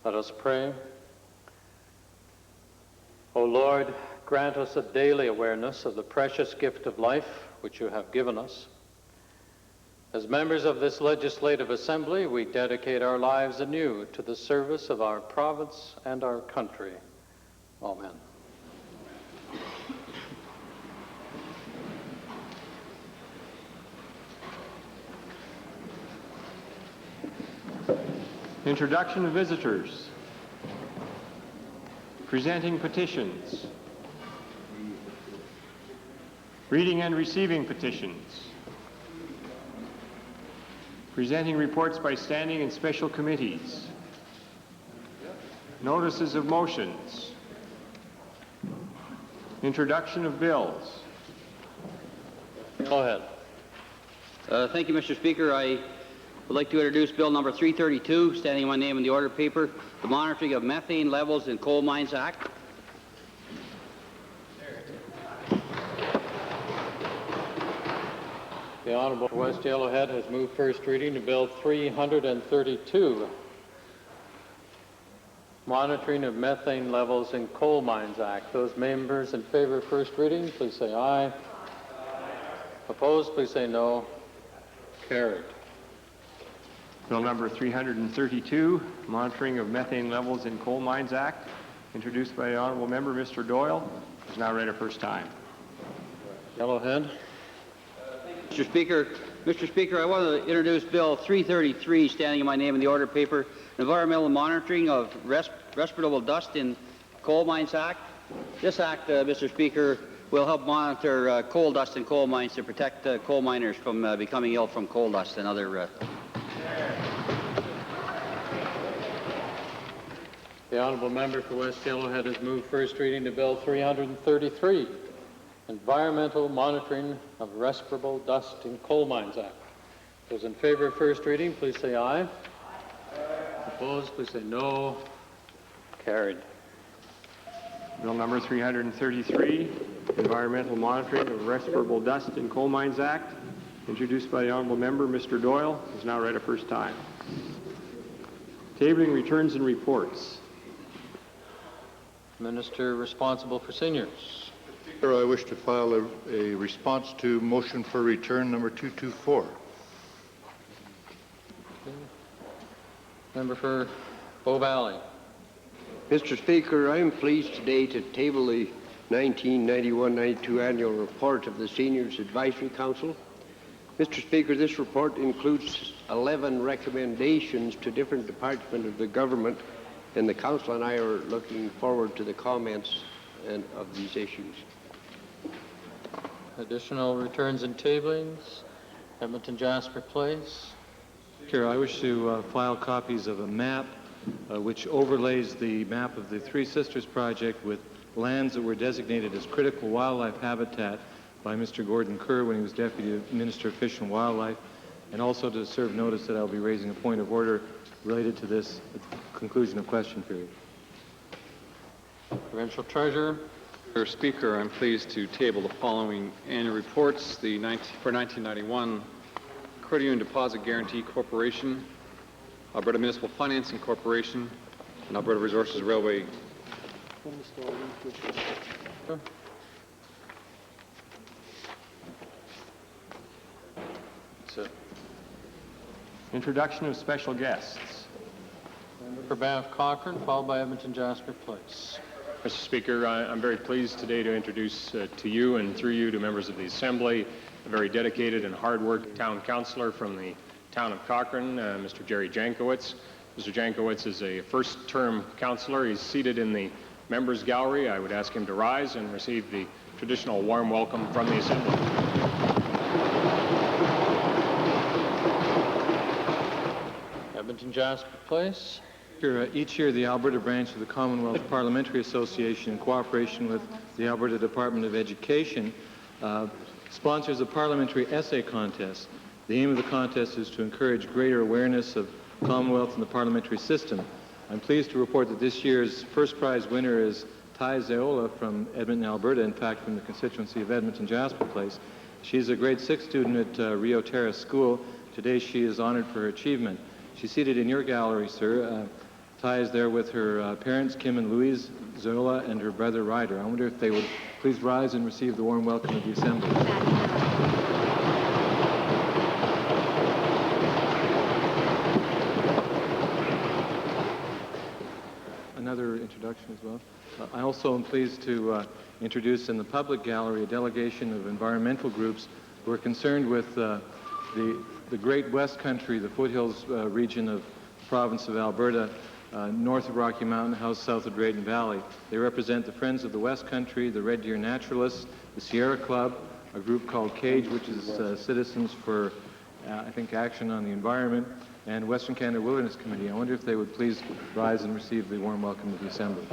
Let us pray. O Lord, grant us a daily awareness of the precious gift of life which you have given us. As members of this legislative assembly, we dedicate our lives anew to the service of our province and our country. Amen. Introduction of visitors. Presenting petitions. Reading and receiving petitions. Presenting reports by standing and special committees. Notices of motions. Introduction of bills. Go ahead. Thank you, Mr. Speaker. I would like to introduce Bill number 332, standing my name in the order paper, the Monitoring of Methane Levels in Coal Mines Act. The Honourable West Yellowhead has moved first reading to Bill 332, Monitoring of Methane Levels in Coal Mines Act. Those members in favor of first reading, please say aye. Aye. Opposed, please say no. Carried. Bill number 332, Monitoring of Methane Levels in Coal Mines Act, introduced by the Honourable Member Mr. Doyle, is now read a first time. Yellowhead. Mr. Speaker, I want to introduce Bill 333, standing in my name in the order paper, Environmental Monitoring of Respirable Dust in Coal Mines Act. This act, Mr. Speaker, will help monitor coal dust in coal mines to protect coal miners from becoming ill from coal dust and other... The Honourable Member for West Yellowhead has moved first reading to Bill 333, Environmental Monitoring of Respirable Dust in Coal Mines Act. Those in favor of first reading, please say aye. Aye. Opposed, please say no. Carried. Bill number 333, Environmental Monitoring of Respirable Dust in Coal Mines Act, introduced by the Honourable Member Mr. Doyle, is now read a first time. Tabling returns and reports. Minister responsible for seniors. Speaker, I wish to file a response to motion for return number 224. Member for Bow Valley. Mr. Speaker, I am pleased today to table the 1991-92 annual report of the Seniors Advisory Council. Mr. Speaker, this report includes 11 recommendations to different departments of the government, and the Council and I are looking forward to the comments of these issues. Additional returns and tablings. Edmonton Jasper Place. Chair, I wish to file copies of a map which overlays the map of the Three Sisters project with lands that were designated as critical wildlife habitat by Mr. Gordon Kerr when he was Deputy Minister of Fish and Wildlife, and also to serve notice that I'll be raising a point of order related to this at the conclusion of question period. Provincial Treasurer. Mr. Speaker, I'm pleased to table the following annual reports. For 1991, Credit Union Deposit Guarantee Corporation, Alberta Municipal Financing Corporation, and Alberta Resources Railway. That's it. Introduction of special guests. Member for Banff Cochrane, followed by Edmonton Jasper Place. Mr. Speaker, I'm very pleased today to introduce to you and through you to members of the Assembly a very dedicated and hard-working town councillor from the town of Cochrane, Mr. Jerry Jankowitz. Mr. Jankowitz is a first-term councillor. He's seated in the members' gallery. I would ask him to rise and receive the traditional warm welcome from the Assembly. Edmonton Jasper Place. Each year, the Alberta branch of the Commonwealth Parliamentary Association, in cooperation with the Alberta Department of Education, sponsors a parliamentary essay contest. The aim of the contest is to encourage greater awareness of Commonwealth and the parliamentary system. I'm pleased to report that this year's first prize winner is Ty Zeola from Edmonton, Alberta, in fact from the constituency of Edmonton Jasper Place. She's a grade 6 student at Rio Terrace School. Today she is honored for her achievement. She's seated in your gallery, sir. Ty is there with her parents, Kim and Louise Zola, and her brother Ryder. I wonder if they would please rise and receive the warm welcome of the Assembly. Another introduction as well. I also am pleased to introduce in the public gallery a delegation of environmental groups who are concerned with the Great West Country, the foothills region of the province of Alberta, north of Rocky Mountain House, south of Drayton Valley. They represent the Friends of the West Country, the Red Deer Naturalists, the Sierra Club, a group called CAGE, which is Citizens for, I think, Action on the Environment, and Western Canada Wilderness Committee. I wonder if they would please rise and receive the warm welcome of the Assembly.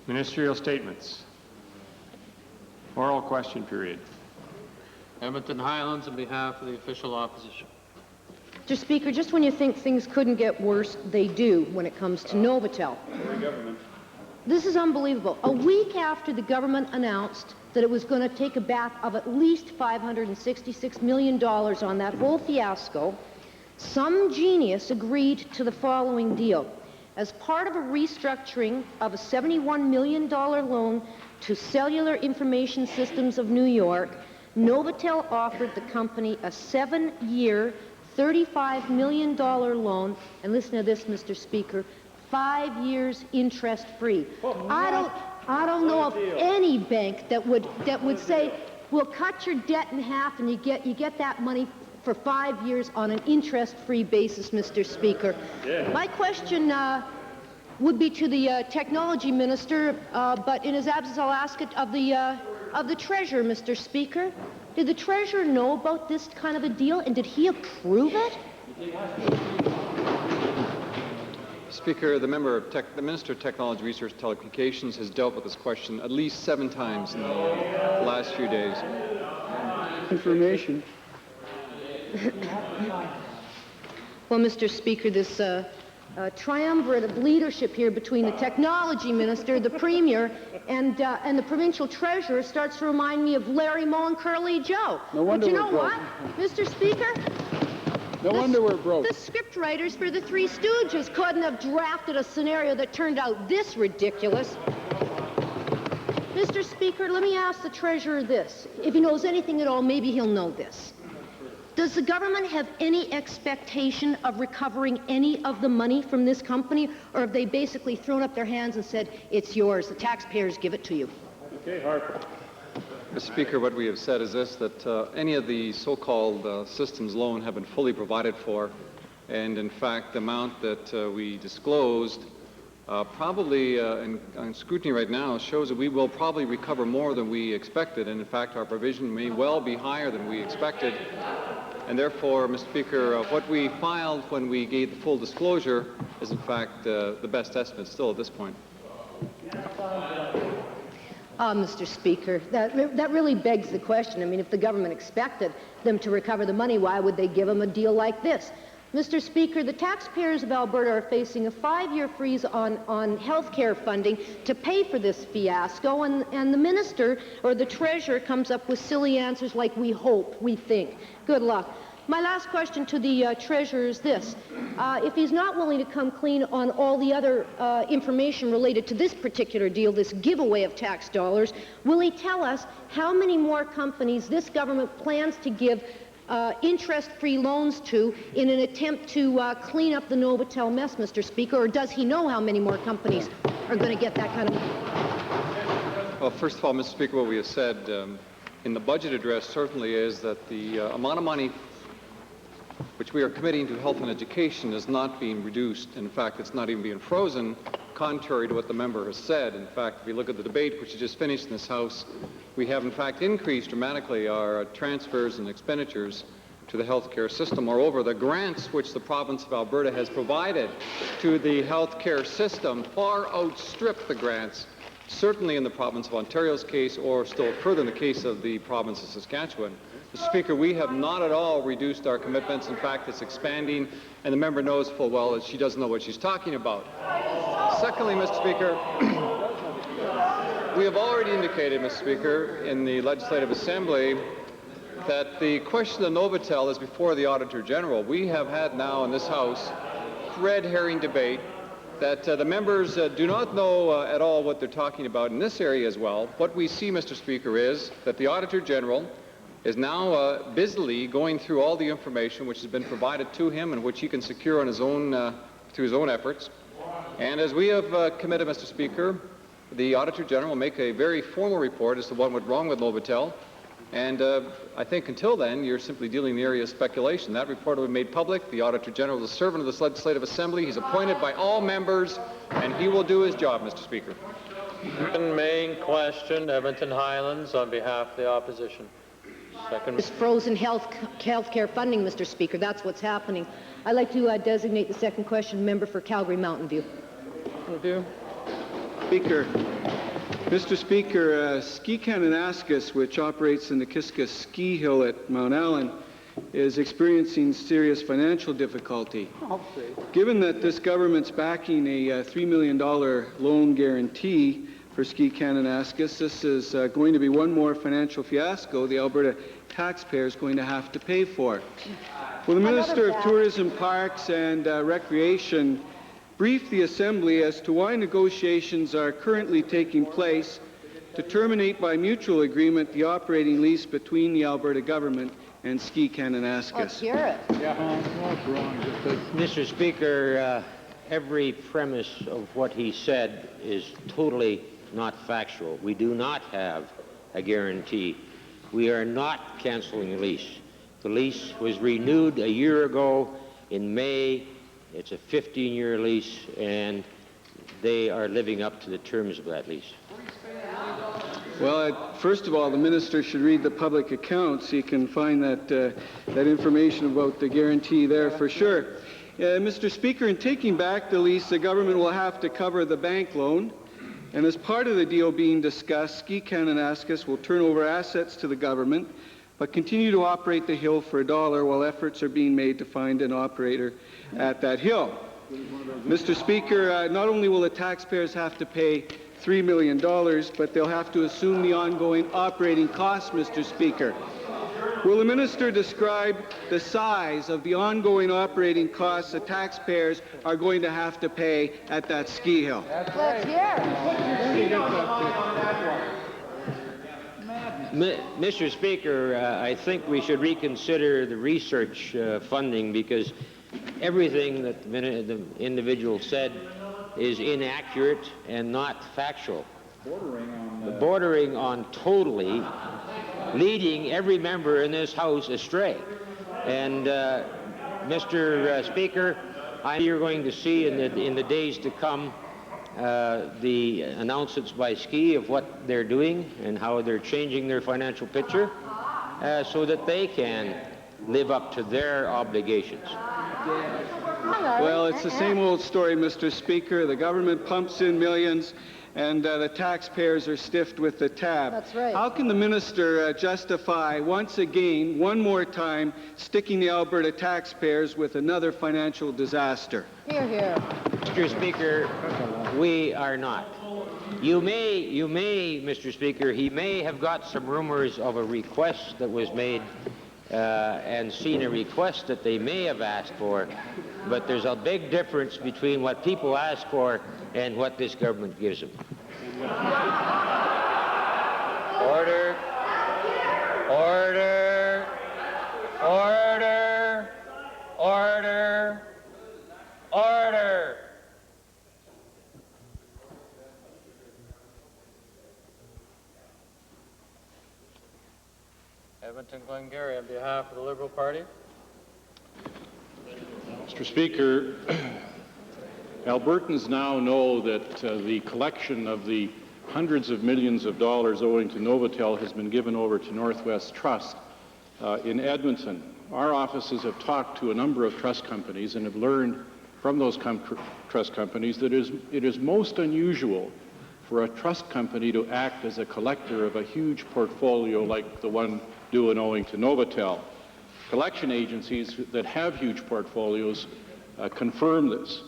Ministerial statements. Oral question period. Edmonton Highlands on behalf of the official opposition. Mr. Speaker, just when you think things couldn't get worse, they do when it comes to Novotel. This is unbelievable. A week after the government announced that it was going to take a bath of at least $566 million on that whole fiasco, some genius agreed to the following deal. As part of a restructuring of a $71 million loan to Cellular Information Systems of New York, Novotel offered the company a 7-year, $35 million loan, and listen to this, Mr. Speaker, 5 years interest-free. I don't know of any bank that would say, we'll cut your debt in half and you get that money for 5 years on an interest-free basis, Mr. Speaker. Yeah. My question would be to the technology minister, but in his absence, I'll ask it of the treasurer, Mr. Speaker. Did the treasurer know about this kind of a deal, and did he approve it? Speaker, the Minister of Technology, Research and Telecommunications has dealt with this question at least 7 times in the last few days. Information. Well, Mr. Speaker, this triumvirate of leadership here between the technology minister, the premier, and the provincial treasurer starts to remind me of Larry Moe and Curly Joe. No wonder but you know we're what, Mr. Speaker? No wonder we're broke. The script writers for the Three Stooges couldn't have drafted a scenario that turned out this ridiculous. Mr. Speaker, let me ask the treasurer this. If he knows anything at all, maybe he'll know this. Does the government have any expectation of recovering any of the money from this company, or have they basically thrown up their hands and said, it's yours, the taxpayers give it to you? Okay, Harper. Mr. Speaker, what we have said is this, that any of the so-called systems loan have been fully provided for, and in fact, the amount that we disclosed probably in scrutiny right now shows that we will probably recover more than we expected, and in fact, our provision may well be higher than we expected. And therefore, Mr. Speaker, what we filed when we gave the full disclosure is in fact the best estimate still at this point. Mr. Speaker, that really begs the question. I mean, if the government expected them to recover the money, why would they give them a deal like this? Mr. Speaker, the taxpayers of Alberta are facing a 5-year freeze on health care funding to pay for this fiasco, and the minister or the treasurer comes up with silly answers like, we hope, we think. Good luck. My last question to the treasurer is this. If he's not willing to come clean on all the other information related to this particular deal, this giveaway of tax dollars, will he tell us how many more companies this government plans to give interest-free loans to in an attempt to clean up the Novotel mess, Mr. Speaker, or does he know how many more companies are going to get that kind of money? Well, first of all, Mr. Speaker, what we have said in the budget address certainly is that the amount of money which we are committing to health and education is not being reduced. In fact, it's not even being frozen, contrary to what the member has said. In fact, if you look at the debate which has just finished in this House, we have in fact increased dramatically our transfers and expenditures to the healthcare system. Moreover, the grants which the province of Alberta has provided to the healthcare system far outstrip the grants, certainly in the province of Ontario's case, or still further in the case of the province of Saskatchewan. Mr. Speaker, we have not at all reduced our commitments. In fact, it's expanding, and the member knows full well that she doesn't know what she's talking about. Secondly, Mr. Speaker, We have already indicated, Mr. Speaker, in the Legislative Assembly that the question of Novotel is before the Auditor General. We have had now in this House red herring debate that the members do not know at all what they're talking about in this area as well. What we see, Mr. Speaker, is that the Auditor General is now busily going through all the information which has been provided to him and which he can secure on his own, through his own efforts. And as we have committed, Mr. Speaker, the Auditor General will make a very formal report as to what went wrong with Novotel. And I think until then, you're simply dealing in the area of speculation. That report will be made public. The Auditor General is a servant of this Legislative Assembly. He's appointed by all members, and he will do his job, Mr. Speaker. Main question, Edmonton Highlands, on behalf of the opposition. Second. This frozen health care funding, Mr. Speaker, that's what's happening. I'd like to designate the second question member for Calgary Mountain View. Speaker. Mr. Speaker, Ski Kananaskis, which operates in the Kiska Ski Hill at Mount Allen, is experiencing serious financial difficulty. Given that this government's backing a $3 million loan guarantee for Ski Kananaskis, this is going to be one more financial fiasco the Alberta taxpayer is going to have to pay for. Will the Minister of Tourism, Parks and Recreation brief the Assembly as to why negotiations are currently taking place to terminate by mutual agreement the operating lease between the Alberta government and Ski Kananaskis? Let's hear it. Mr. Speaker, every premise of what he said is totally not factual. We do not have a guarantee. We are not canceling the lease. The lease was renewed a year ago in May. It's a 15-year lease, and they are living up to the terms of that lease. Well, first of all, the minister should read the public accounts. He can find that information about the guarantee there for sure. Mr. Speaker, in taking back the lease, the government will have to cover the bank loan. And as part of the deal being discussed, Ski Kananaskis will turn over assets to the government, but continue to operate the hill for $1 while efforts are being made to find an operator at that hill. Mr. Speaker, not only will the taxpayers have to pay $3 million, but they'll have to assume the ongoing operating costs, Mr. Speaker. Will the minister describe the size of the ongoing operating costs the taxpayers are going to have to pay at that ski hill? Let's hear it. Mr. Speaker, I think we should reconsider the research funding, because everything that the individual said is inaccurate and not factual. Bordering on totally leading every member in this House astray. And Mr. Speaker, you're going to see in the days to come the announcements by Ski of what they're doing and how they're changing their financial picture so that they can live up to their obligations. Well, it's the same old story, Mr. Speaker. The government pumps in millions, and the taxpayers are stiffed with the tab. That's right. How can the minister justify, once again, one more time, sticking the Alberta taxpayers with another financial disaster? Hear, hear. Mr. Speaker, we are not. You may, Mr. Speaker, he may have got some rumors of a request that was made and seen a request that they may have asked for, but there's a big difference between what people ask for and what this government gives them. Order. Order. Order. Order. Order. Edmonton Glengarry on behalf of the Liberal Party. Mr. Speaker, Albertans now know that the collection of the hundreds of millions of dollars owing to Novotel has been given over to Northwest Trust in Edmonton. Our offices have talked to a number of trust companies and have learned from those trust companies that it is most unusual for a trust company to act as a collector of a huge portfolio like the one due and owing to Novotel. Collection agencies that have huge portfolios confirm this.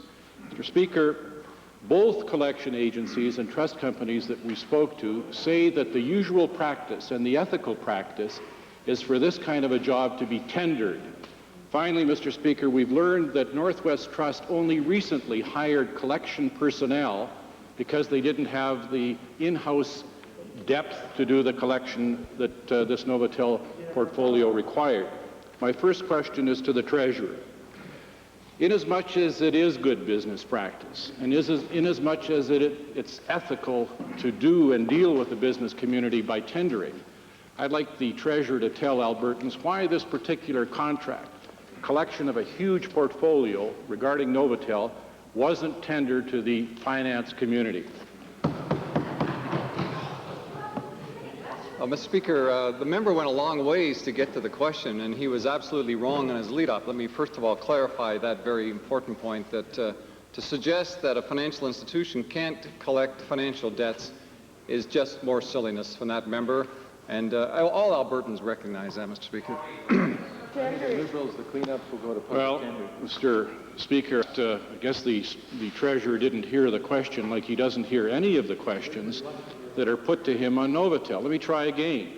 Mr. Speaker, Both collection agencies and trust companies that we spoke to say that the usual practice and the ethical practice is for this kind of a job to be tendered. Finally, Mr. Speaker, we've learned that Northwest Trust only recently hired collection personnel because they didn't have the in-house depth to do the collection that this Novotel portfolio required. My first question is to the Treasurer. Inasmuch as it is good business practice, and inasmuch as it's ethical to do and deal with the business community by tendering, I'd like the Treasurer to tell Albertans why this particular contract, collection of a huge portfolio regarding Novotel, wasn't tendered to the finance community. Mr. Speaker, the member went a long ways to get to the question, and he was absolutely wrong in his lead-up. Let me first of all clarify that very important point, that to suggest that a financial institution can't collect financial debts is just more silliness from that member, and all Albertans recognize that, Mr. Speaker. Liberals, the cleanup will go to public Well, tender. Mr. Speaker, I guess the Treasurer didn't hear the question like he doesn't hear any of the questions that are put to him on Novotel. Let me try again.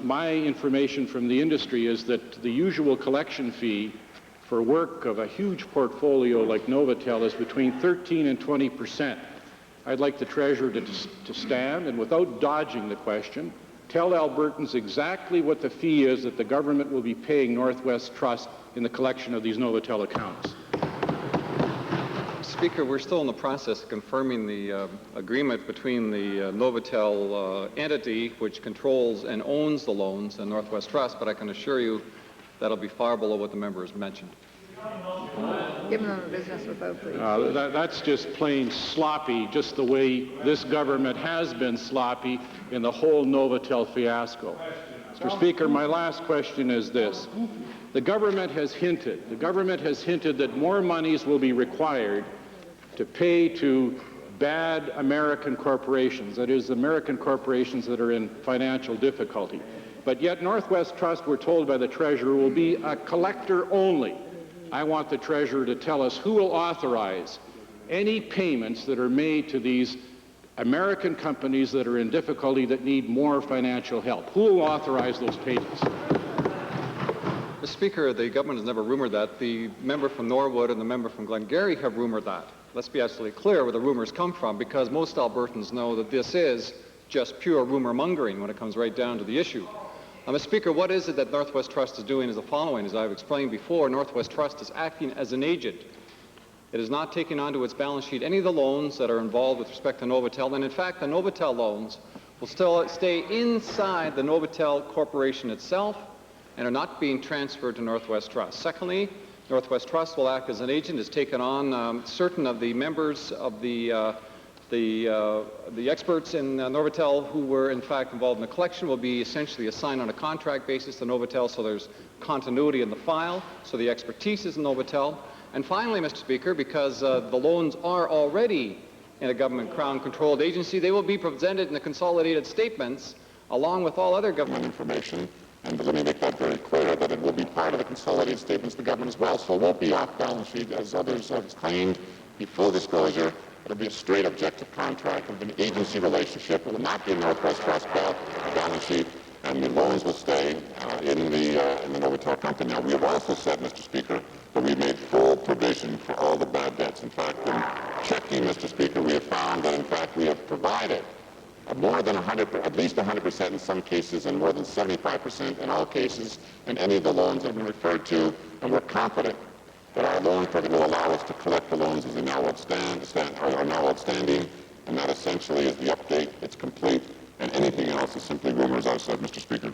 My information from the industry is that the usual collection fee for work of a huge portfolio like Novotel is between 13 and 20%. I'd like the Treasurer to stand and, without dodging the question, tell Albertans exactly what the fee is that the government will be paying Northwest Trust in the collection of these Novotel accounts. Speaker, we're still in the process of confirming the agreement between the Novotel entity, which controls and owns the loans, and Northwest Trust, but I can assure you that'll be far below what the member has mentioned. Give them a business without please. That's just plain sloppy, just the way this government has been sloppy in the whole Novotel fiasco. Mr. Speaker, my last question is this. The government has hinted that more monies will be required to pay to bad American corporations, that is, American corporations that are in financial difficulty. But yet Northwest Trust, we're told by the Treasurer, will be a collector only. I want the Treasurer to tell us who will authorize any payments that are made to these American companies that are in difficulty that need more financial help. Who will authorize those payments? Mr. Speaker, the government has never rumored that. The member from Norwood and the member from Glengarry have rumored that. Let's be absolutely clear where the rumors come from, because most Albertans know that this is just pure rumor mongering when it comes right down to the issue. Mr. Speaker, what is it that Northwest Trust is doing is the following. As I've explained before, Northwest Trust is acting as an agent. It is not taking onto its balance sheet any of the loans that are involved with respect to Novotel, and in fact, the Novotel loans will still stay inside the Novotel Corporation itself and are not being transferred to Northwest Trust. Secondly, Northwest Trust will act as an agent, has taken on certain of the members of the experts in Novotel who were in fact involved in the collection will be essentially assigned on a contract basis to Novotel, so there's continuity in the file, so the expertise is in Novotel. And finally, Mr. Speaker, because the loans are already in a government Crown-controlled agency, they will be presented in the consolidated statements along with all other government information. And let me make that very clear, that it will be part of the consolidated statements of the government as well. So it won't be off balance sheet as others have claimed. Be full disclosure. It'll be a straight objective contract of an agency relationship. It will not be Northwest Trust balance sheet, and the loans will stay in the Novotel company. Now, we have also said, Mr. Speaker, that we've made full provision for all the bad debts. In fact, in checking, Mr. Speaker, we have found that, in fact, we have provided more than 100%, at least 100% in some cases, and more than 75% in all cases, in any of the loans that have been referred to, and we're confident that our loan program will allow us to collect the loans as they are now outstanding, and that essentially is the update. It's complete, and anything else is simply rumors, I said, Mr. Speaker.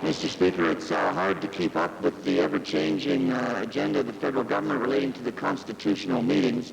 Mr. Speaker, it's hard to keep up with the ever-changing agenda of the federal government relating to the constitutional meetings.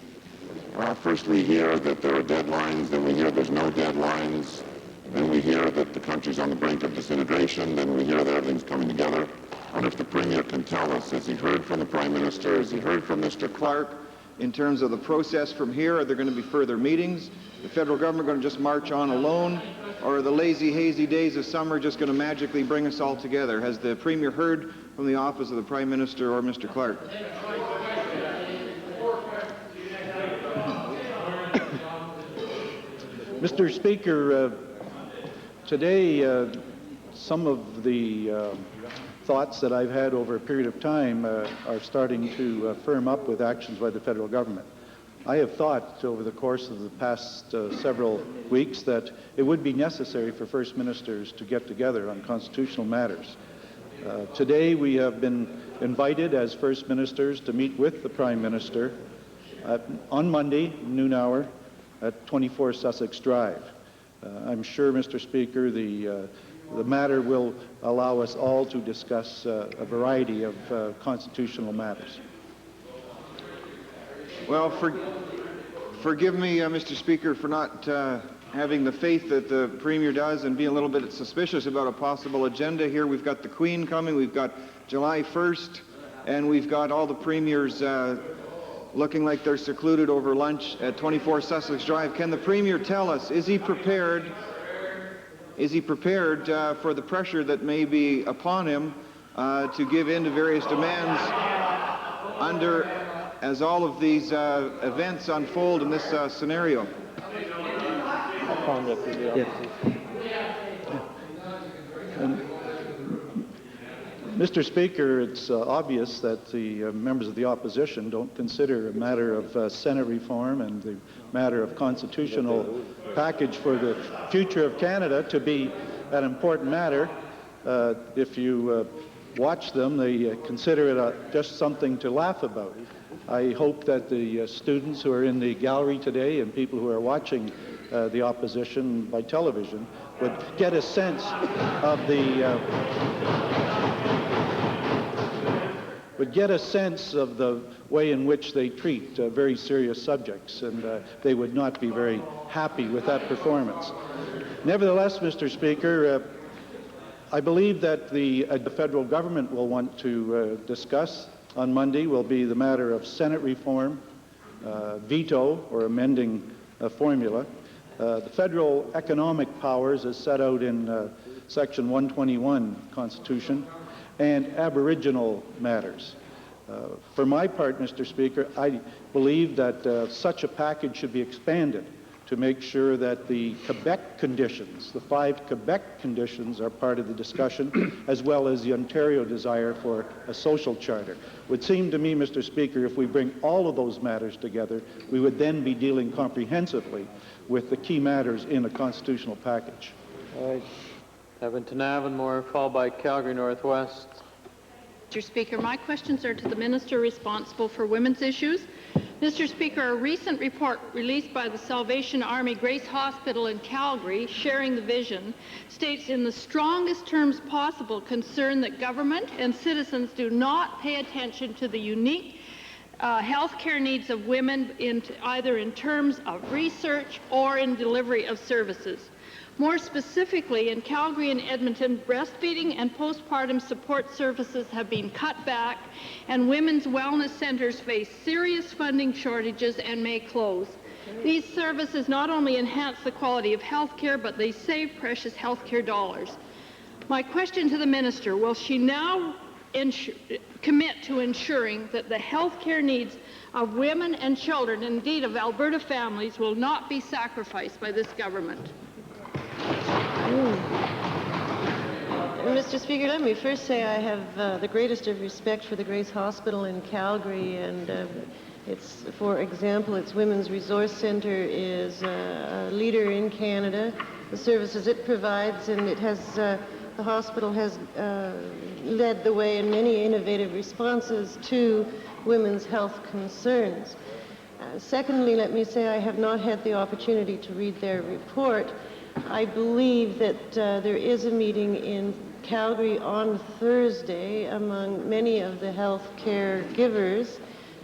First we hear that there are deadlines, then we hear there's no deadlines, then we hear that the country's on the brink of disintegration, then we hear that everything's coming together. I wonder if the Premier can tell us, has he heard from the Prime Minister, has he heard from Mr. Clark, in terms of the process from here? Are there going to be further meetings? The federal government going to just march on alone? Or are the lazy, hazy days of summer just going to magically bring us all together? Has the Premier heard from the office of the Prime Minister or Mr. Clark? Mr. Speaker, today some of the thoughts that I've had over a period of time are starting to firm up with actions by the federal government. I have thought over the course of the past several weeks that it would be necessary for First Ministers to get together on constitutional matters. Today we have been invited as First Ministers to meet with the Prime Minister on Monday, noon hour, at 24 Sussex Drive. I'm sure, Mr. Speaker, the matter will allow us all to discuss a variety of constitutional matters. Well, forgive me, Mr. Speaker, for not having the faith that the Premier does and being a little bit suspicious about a possible agenda here. We've got the Queen coming, we've got July 1st, and we've got all the Premiers looking like they're secluded over lunch at 24 Sussex Drive. Can the Premier tell us, is he prepared for the pressure that may be upon him to give in to various demands as all of these events unfold in this scenario? Mr. Speaker, it's obvious that the members of the opposition don't consider a matter of Senate reform and the matter of constitutional package for the future of Canada to be an important matter. If you watch them, they consider it just something to laugh about. I hope that the students who are in the gallery today and people who are watching the opposition by television would get a sense of the way in which they treat very serious subjects, and they would not be very happy with that performance. Nevertheless, Mr. Speaker, I believe that the federal government will want to discuss on Monday will be the matter of Senate reform, veto or amending a formula, the federal economic powers as set out in Section 121 Constitution, and Aboriginal matters. For my part, Mr. Speaker, I believe that such a package should be expanded to make sure that the Quebec conditions, the 5 Quebec conditions, are part of the discussion, as well as the Ontario desire for a social charter. It would seem to me, Mr. Speaker, if we bring all of those matters together, we would then be dealing comprehensively with the key matters in a constitutional package. All right. Edmonton Avonmore, followed by Calgary Northwest. Mr. Speaker, my questions are to the Minister responsible for women's issues. Mr. Speaker, a recent report released by the Salvation Army Grace Hospital in Calgary, sharing the vision, states in the strongest terms possible concern that government and citizens do not pay attention to the unique health care needs of women either in terms of research or in delivery of services. More specifically, in Calgary and Edmonton, breastfeeding and postpartum support services have been cut back, and women's wellness centers face serious funding shortages and may close. These services not only enhance the quality of health care, but they save precious health care dollars. My question to the Minister, will she now commit to ensuring that the health care needs of women and children, indeed of Alberta families, will not be sacrificed by this government? Mr. Speaker, let me first say I have the greatest of respect for the Grace Hospital in Calgary, and it's, for example, its Women's Resource Centre is a leader in Canada. The services it provides, and it has, the hospital has led the way in many innovative responses to women's health concerns. Secondly, let me say I have not had the opportunity to read their report. I believe that there is a meeting in Calgary on Thursday among many of the health care givers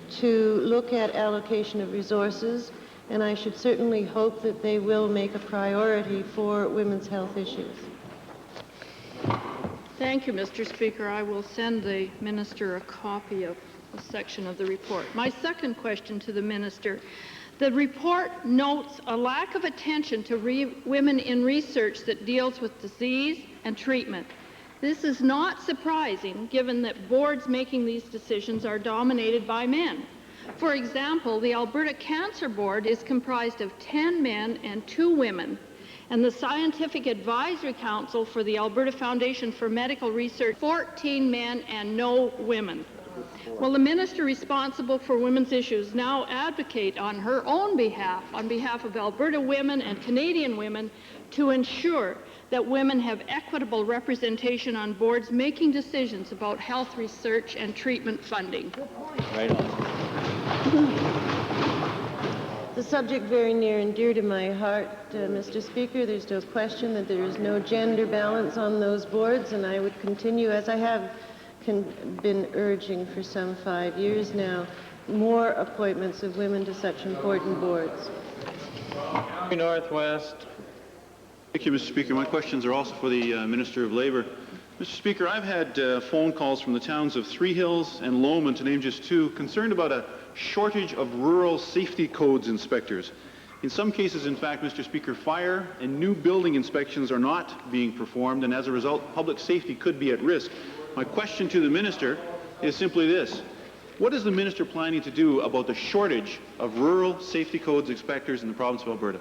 to look at allocation of resources, and I should certainly hope that they will make a priority for women's health issues. Thank you, Mr. Speaker. I will send the Minister a copy of section of the report. My second question to the minister. The report notes a lack of attention to women in research that deals with disease and treatment. This is not surprising given that boards making these decisions are dominated by men. For example, the Alberta Cancer Board is comprised of 10 men and 2 women, and the Scientific Advisory Council for the Alberta Foundation for Medical Research, 14 men and no women. Will the minister responsible for women's issues now advocate on her own behalf, on behalf of Alberta women and Canadian women, to ensure that women have equitable representation on boards making decisions about health research and treatment funding? Right on. The subject very near and dear to my heart, Mr. Speaker. There's no question that there is no gender balance on those boards, and I would continue, as I have been urging for some 5 years now, more appointments of women to such important boards. Northwest. Thank you, Mr. Speaker. My questions are also for the Minister of Labour. Mr. Speaker, I've had phone calls from the towns of Three Hills and Lomond, to name just 2, concerned about a shortage of rural safety codes inspectors. In some cases, in fact, Mr. Speaker, fire and new building inspections are not being performed, and as a result, public safety could be at risk. My question to the Minister is simply this. What is the Minister planning to do about the shortage of rural safety codes inspectors in the province of Alberta?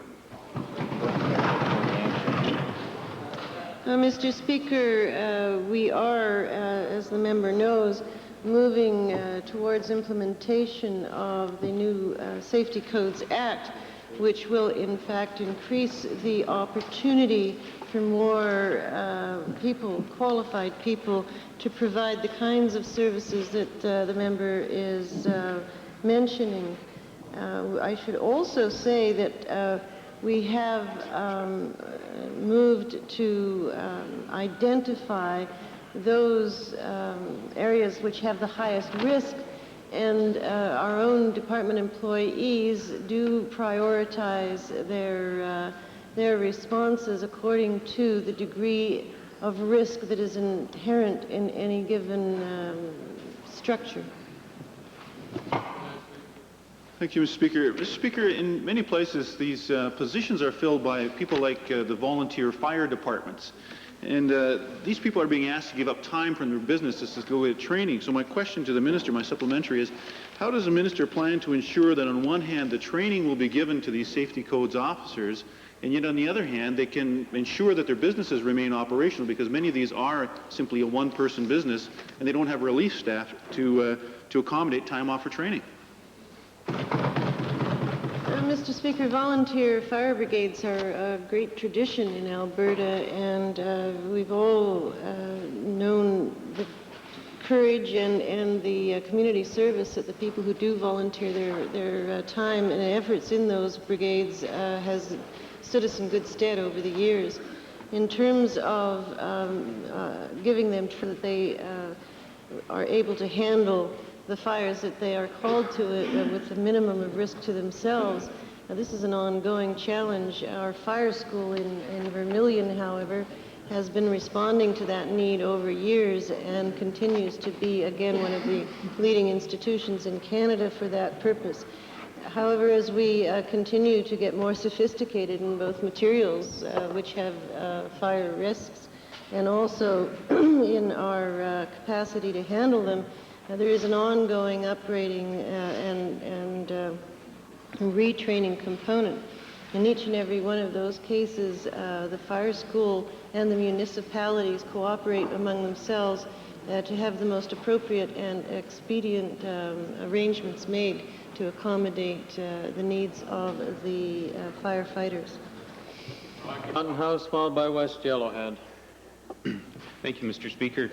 Mr. Speaker, we are, as the member knows, moving towards implementation of the new Safety Codes Act, which will in fact increase the opportunity for more people, qualified people, to provide the kinds of services that the member is mentioning. I should also say that we have moved to identify those areas which have the highest risk, and our own department employees do prioritize their responses according to the degree of risk that is inherent in any given structure. Thank you, Mr. Speaker. Mr. Speaker, in many places, these positions are filled by people like the volunteer fire departments. And these people are being asked to give up time from their businesses to go get training. So my question to the Minister, my supplementary, is how does the Minister plan to ensure that on one hand the training will be given to these safety codes officers, and yet on the other hand they can ensure that their businesses remain operational, because many of these are simply a one-person business and they don't have relief staff to accommodate time off for training? Mr. Speaker, volunteer fire brigades are a great tradition in Alberta, and we've all known the courage and the community service that the people who do volunteer their time and efforts in those brigades has stood us in good stead over the years. In terms of giving them so that they are able to handle the fires that they are called to with the minimum of risk to themselves. Now, this is an ongoing challenge. Our fire school in Vermilion, however, has been responding to that need over years and continues to be, again, one of the leading institutions in Canada for that purpose. However, as we continue to get more sophisticated in both materials which have fire risks and also in our capacity to handle them, there is an ongoing upgrading and retraining component. In each and every one of those cases, the fire school and the municipalities cooperate among themselves to have the most appropriate and expedient arrangements made to accommodate the needs of the firefighters. Mountain House, followed by West Yellowhead. Thank you, Mr. Speaker.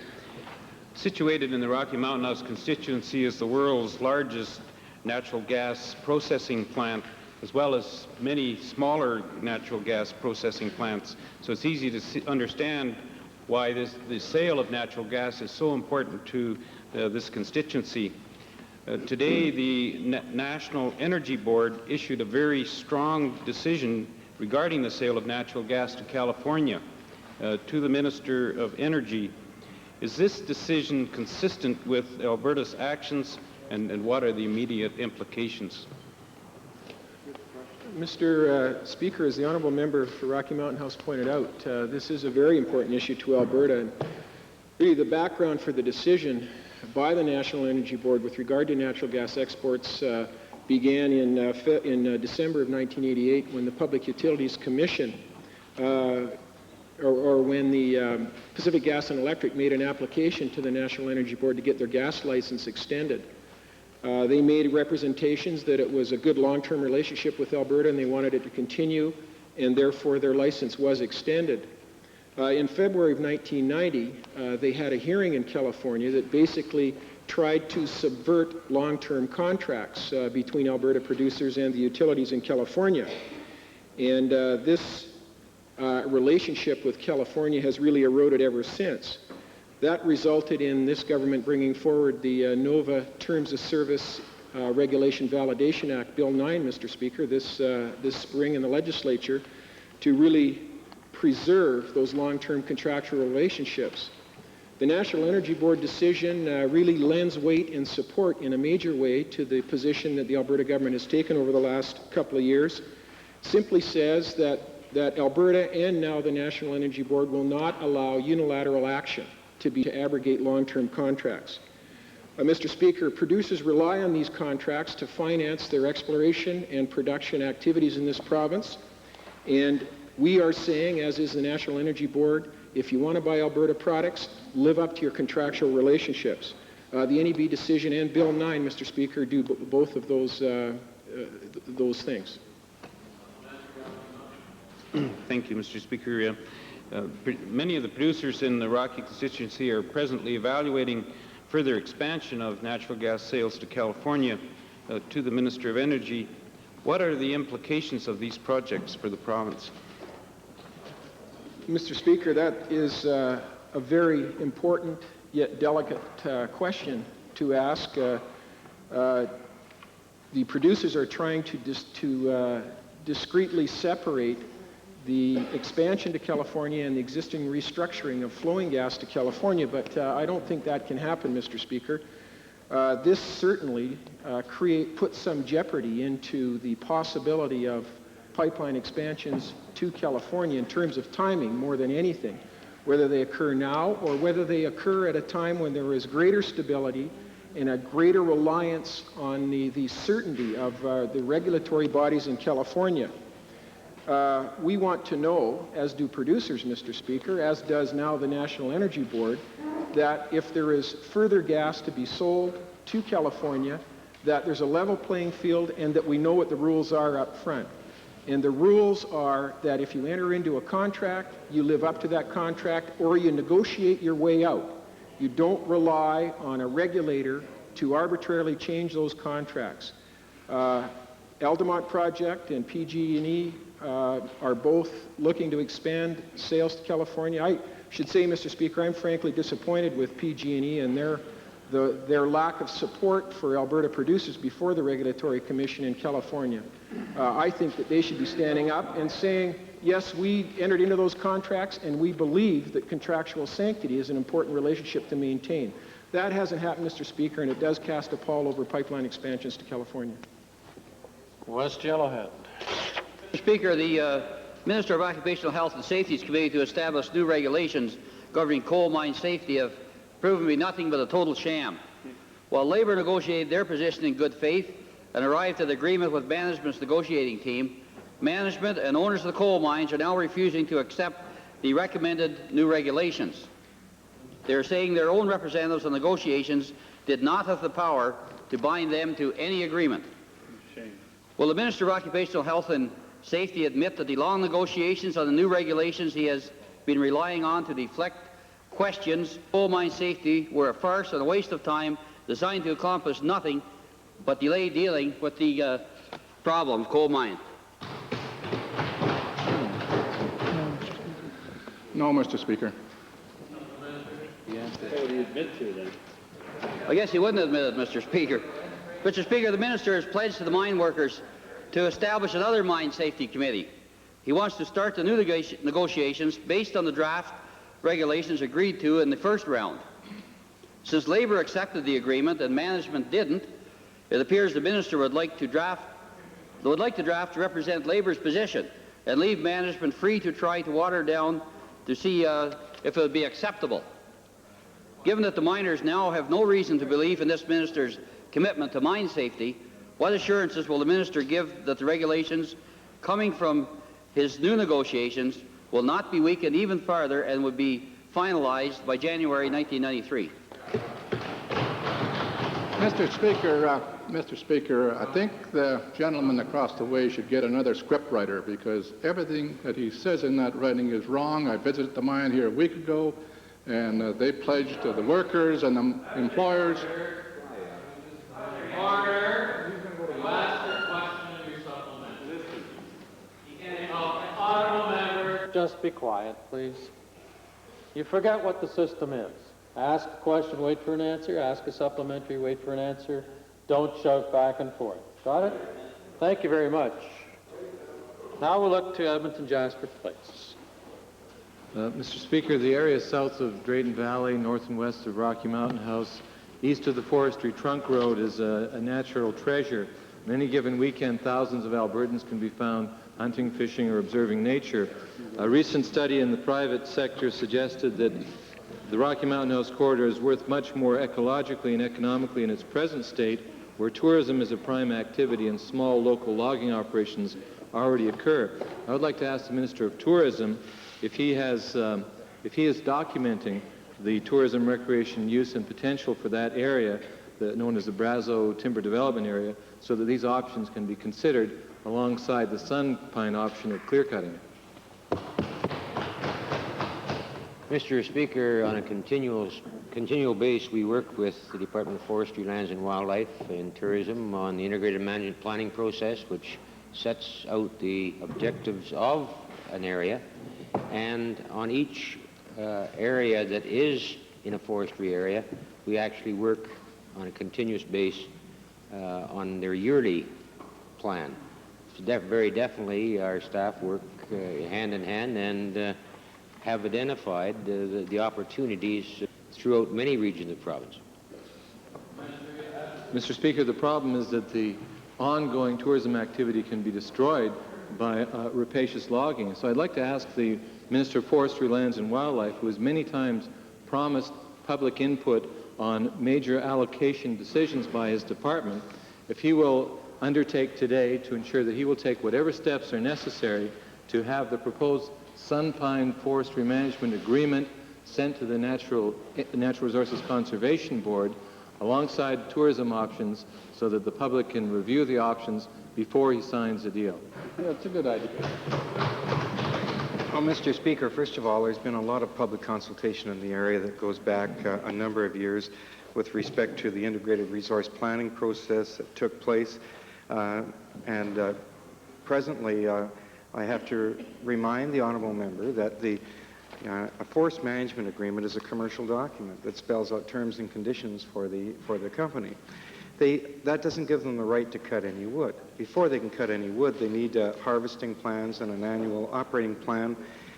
Situated in the Rocky Mountain House constituency is the world's largest natural gas processing plant, as well as many smaller natural gas processing plants. So it's easy to understand why the sale of natural gas is so important to this constituency. Today, the National Energy Board issued a very strong decision regarding the sale of natural gas to California to the Minister of Energy. Is this decision consistent with Alberta's actions and what are the immediate implications? Mr. Speaker, as the honourable member for Rocky Mountain House pointed out, this is a very important issue to Alberta. And really, the background for the decision by the National Energy Board with regard to natural gas exports began in December of 1988 when the Public Utilities Commission, or when the Pacific Gas and Electric made an application to the National Energy Board to get their gas license extended. They made representations that it was a good long-term relationship with Alberta and they wanted it to continue, and therefore their license was extended. In February of 1990, they had a hearing in California that basically tried to subvert long-term contracts between Alberta producers and the utilities in California. And this relationship with California has really eroded ever since. That resulted in this government bringing forward the NOVA Terms of Service Regulation Validation Act, Bill 9, Mr. Speaker, this spring in the legislature, to really preserve those long-term contractual relationships. The National Energy Board decision really lends weight and support in a major way to the position that the Alberta government has taken over the last couple of years. Simply says that Alberta and now the National Energy Board will not allow unilateral action to abrogate long-term contracts. Mr. Speaker, producers rely on these contracts to finance their exploration and production activities in this province, and we are saying, as is the National Energy Board, if you want to buy Alberta products, live up to your contractual relationships. The NEB decision and Bill 9, Mr. Speaker, do both of those things. Thank you, Mr. Speaker. Many of the producers in the Rocky constituency are presently evaluating further expansion of natural gas sales to California. To the Minister of Energy, what are the implications of these projects for the province? Mr. Speaker, that is a very important yet delicate question to ask. The producers are trying to discreetly separate the expansion to California and the existing restructuring of flowing gas to California, but I don't think that can happen, Mr. Speaker. This certainly puts some jeopardy into the possibility of pipeline expansions to California in terms of timing more than anything, whether they occur now or whether they occur at a time when there is greater stability and a greater reliance on the certainty of the regulatory bodies in California. We want to know, as do producers, Mr. Speaker, as does now the National Energy Board, that if there is further gas to be sold to California, that there's a level playing field and that we know what the rules are up front. And the rules are that if you enter into a contract, you live up to that contract or you negotiate your way out. You don't rely on a regulator to arbitrarily change those contracts. Eldemont Project and PG&E are both looking to expand sales to California. I should say, Mr. Speaker, I'm frankly disappointed with PG&E and their lack of support for Alberta producers before the Regulatory Commission in California. I think that they should be standing up and saying, yes, we entered into those contracts and we believe that contractual sanctity is an important relationship to maintain. That hasn't happened, Mr. Speaker, and it does cast a pall over pipeline expansions to California. West Yellowhead. Mr. Speaker, the Minister of Occupational Health and Safety's committee to establish new regulations governing coal mine safety have proven to be nothing but a total sham. While Labour negotiated their position in good faith and arrived at agreement with management's negotiating team, management and owners of the coal mines are now refusing to accept the recommended new regulations. They are saying their own representatives on negotiations did not have the power to bind them to any agreement. Shame. Will the Minister of Occupational Health and Safety admit that the long negotiations on the new regulations he has been relying on to deflect questions coal mine safety were a farce and a waste of time designed to accomplish nothing but delay dealing with the problem of coal mine? No, Mr. Speaker. I guess he wouldn't admit it, Mr. Speaker. Mr. Speaker, the Minister has pledged to the mine workers to establish another mine safety committee. He wants to start the new negotiations based on the draft regulations agreed to in the first round. Since Labour accepted the agreement and management didn't, It appears the minister would like to draft to represent Labour's position and leave management free to try to water down to see if it would be acceptable. Given that the miners now have no reason to believe in this minister's commitment to mine safety, what assurances will the minister give that the regulations coming from his new negotiations will not be weakened even further and would be finalized by January 1993? Mr. Speaker, I think the gentleman across the way should get another scriptwriter because everything that he says in that writing is wrong. I visited the mine here a week ago, and they pledged to the workers and the employers. Order. You ask your question and you supplement. Honorable member, just be quiet, please. You forget what the system is. Ask a question, wait for an answer. Ask a supplementary, wait for an answer. Don't shove back and forth. Got it? Thank you very much. Now we'll look to Edmonton Jasper Place. Mr. Speaker, the area south of Drayton Valley, north and west of Rocky Mountain House, east of the Forestry Trunk Road is a natural treasure. On any given weekend, thousands of Albertans can be found hunting, fishing, or observing nature. A recent study in the private sector suggested that the Rocky Mountain House corridor is worth much more ecologically and economically in its present state, where tourism is a prime activity and small local logging operations already occur. I would like to ask the Minister of Tourism if he is documenting the tourism, recreation, use, and potential for that area, known as the Brazo Timber Development Area, so that these options can be considered alongside the sun pine option of clear cutting. Mr. Speaker, on a continual basis, we work with the Department of Forestry, Lands and Wildlife and Tourism on the integrated management planning process, which sets out the objectives of an area. And on each area that is in a forestry area, we actually work on a continuous basis on their yearly plan. So very definitely our staff work hand in hand and have identified the opportunities throughout many regions of the province. Mr. Speaker, the problem is that the ongoing tourism activity can be destroyed by rapacious logging. So I'd like to ask the Minister of Forestry, Lands and Wildlife, who has many times promised public input on major allocation decisions by his department, if he will undertake today to ensure that he will take whatever steps are necessary to have the proposed Sun Pine Forestry Management Agreement sent to the Natural Resources Conservation Board alongside tourism options so that the public can review the options before he signs the deal. Yeah, it's a good idea. Well, Mr. Speaker, first of all, there's been a lot of public consultation in the area that goes back a number of years with respect to the integrated resource planning process that took place. Presently, I have to remind the honourable member that a forest management agreement is a commercial document that spells out terms and conditions for the company. That doesn't give them the right to cut any wood. Before they can cut any wood, they need harvesting plans and an annual operating plan,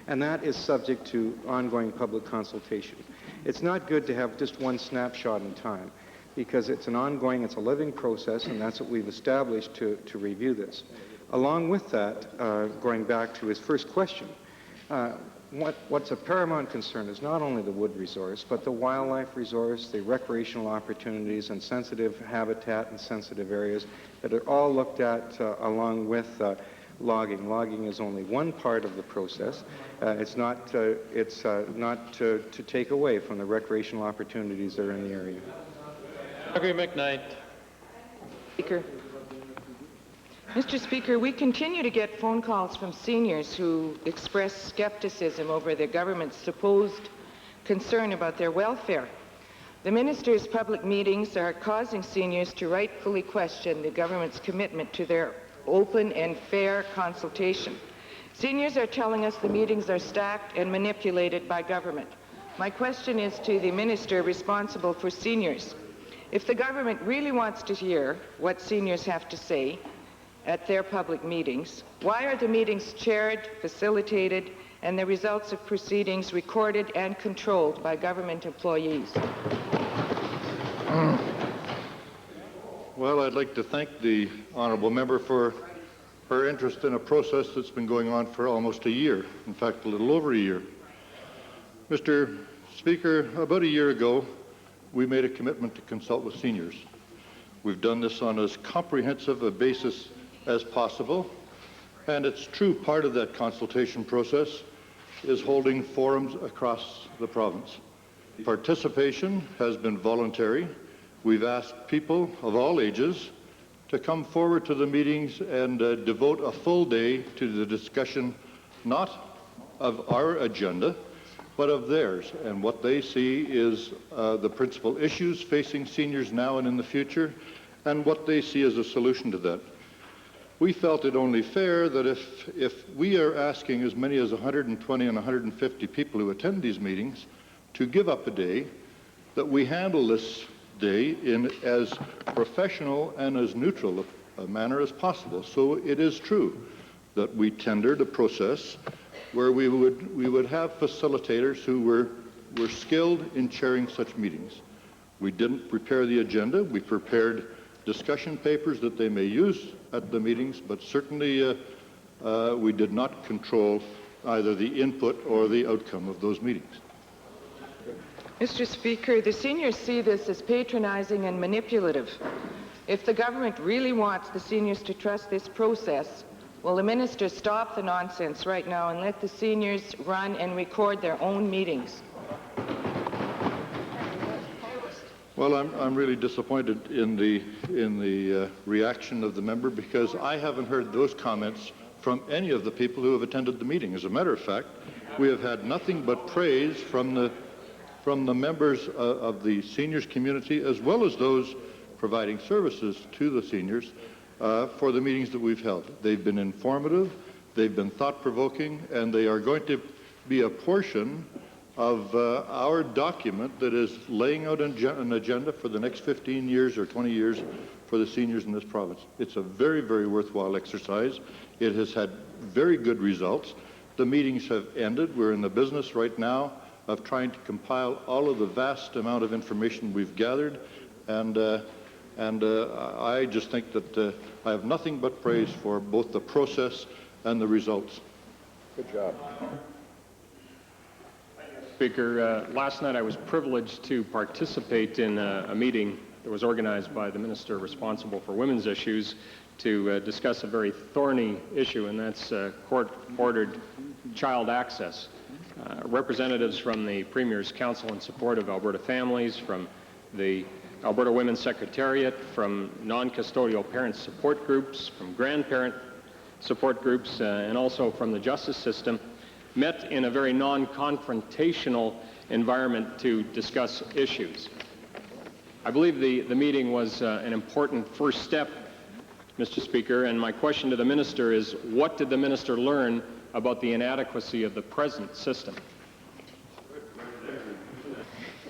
and that is subject to ongoing public consultation. It's not good to have just one snapshot in time, because it's a living process, and that's what we've established to review this. Along with that, going back to his first question, what's a paramount concern is not only the wood resource, but the wildlife resource, the recreational opportunities, and sensitive habitat and sensitive areas that are all looked at along with logging. Logging is only one part of the process. It's not to take away from the recreational opportunities that are in the area. Margaret McKnight. Speaker. Mr. Speaker, we continue to get phone calls from seniors who express skepticism over the government's supposed concern about their welfare. The minister's public meetings are causing seniors to rightfully question the government's commitment to their open and fair consultation. Seniors are telling us the meetings are stacked and manipulated by government. My question is to the minister responsible for seniors. If the government really wants to hear what seniors have to say at their public meetings, why are the meetings chaired, facilitated, and the results of proceedings recorded and controlled by government employees? Well, I'd like to thank the honourable member for her interest in a process that's been going on for almost a year, in fact, a little over a year. Mr. Speaker, about a year ago, we made a commitment to consult with seniors. We've done this on as comprehensive a basis as possible, and it's true part of that consultation process is holding forums across the province. Participation has been voluntary. We've asked people of all ages to come forward to the meetings and devote a full day to the discussion not of our agenda, but of theirs, and what they see is the principal issues facing seniors now and in the future, and what they see as a solution to that. We felt it only fair that if we are asking as many as 120 and 150 people who attend these meetings to give up a day, that we handle this day in as professional and as neutral a manner as possible. So it is true that we tendered a process where we would have facilitators who were skilled in chairing such meetings. We didn't prepare the agenda. We prepared discussion papers that they may use at the meetings, but certainly we did not control either the input or the outcome of those meetings. Mr. Speaker, the seniors see this as patronizing and manipulative. If the government really wants the seniors to trust this process, will the minister stop the nonsense right now and let the seniors run and record their own meetings? Well, I'm really disappointed in the reaction of the member, because I haven't heard those comments from any of the people who have attended the meeting. As a matter of fact, we have had nothing but praise from the members of the seniors community, as well as those providing services to the seniors for the meetings that we've held. They've been informative, they've been thought-provoking, and they are going to be a portion of our document that is laying out an agenda for the next 15 years or 20 years for the seniors in this province. It's a very, very worthwhile exercise. It has had very good results. The meetings have ended. We're in the business right now of trying to compile all of the vast amount of information we've gathered, and I just think that I have nothing but praise for both the process and the results. Good job. Speaker, last night I was privileged to participate in a meeting that was organized by the minister responsible for women's issues to discuss a very thorny issue, and that's court-ordered child access. Representatives from the Premier's Council in Support of Alberta Families, from the Alberta Women's Secretariat, from non-custodial parent support groups, from grandparent support groups, and also from the justice system, met in a very non-confrontational environment to discuss issues. I believe the meeting was an important first step, Mr. Speaker, and my question to the minister is, what did the minister learn about the inadequacy of the present system?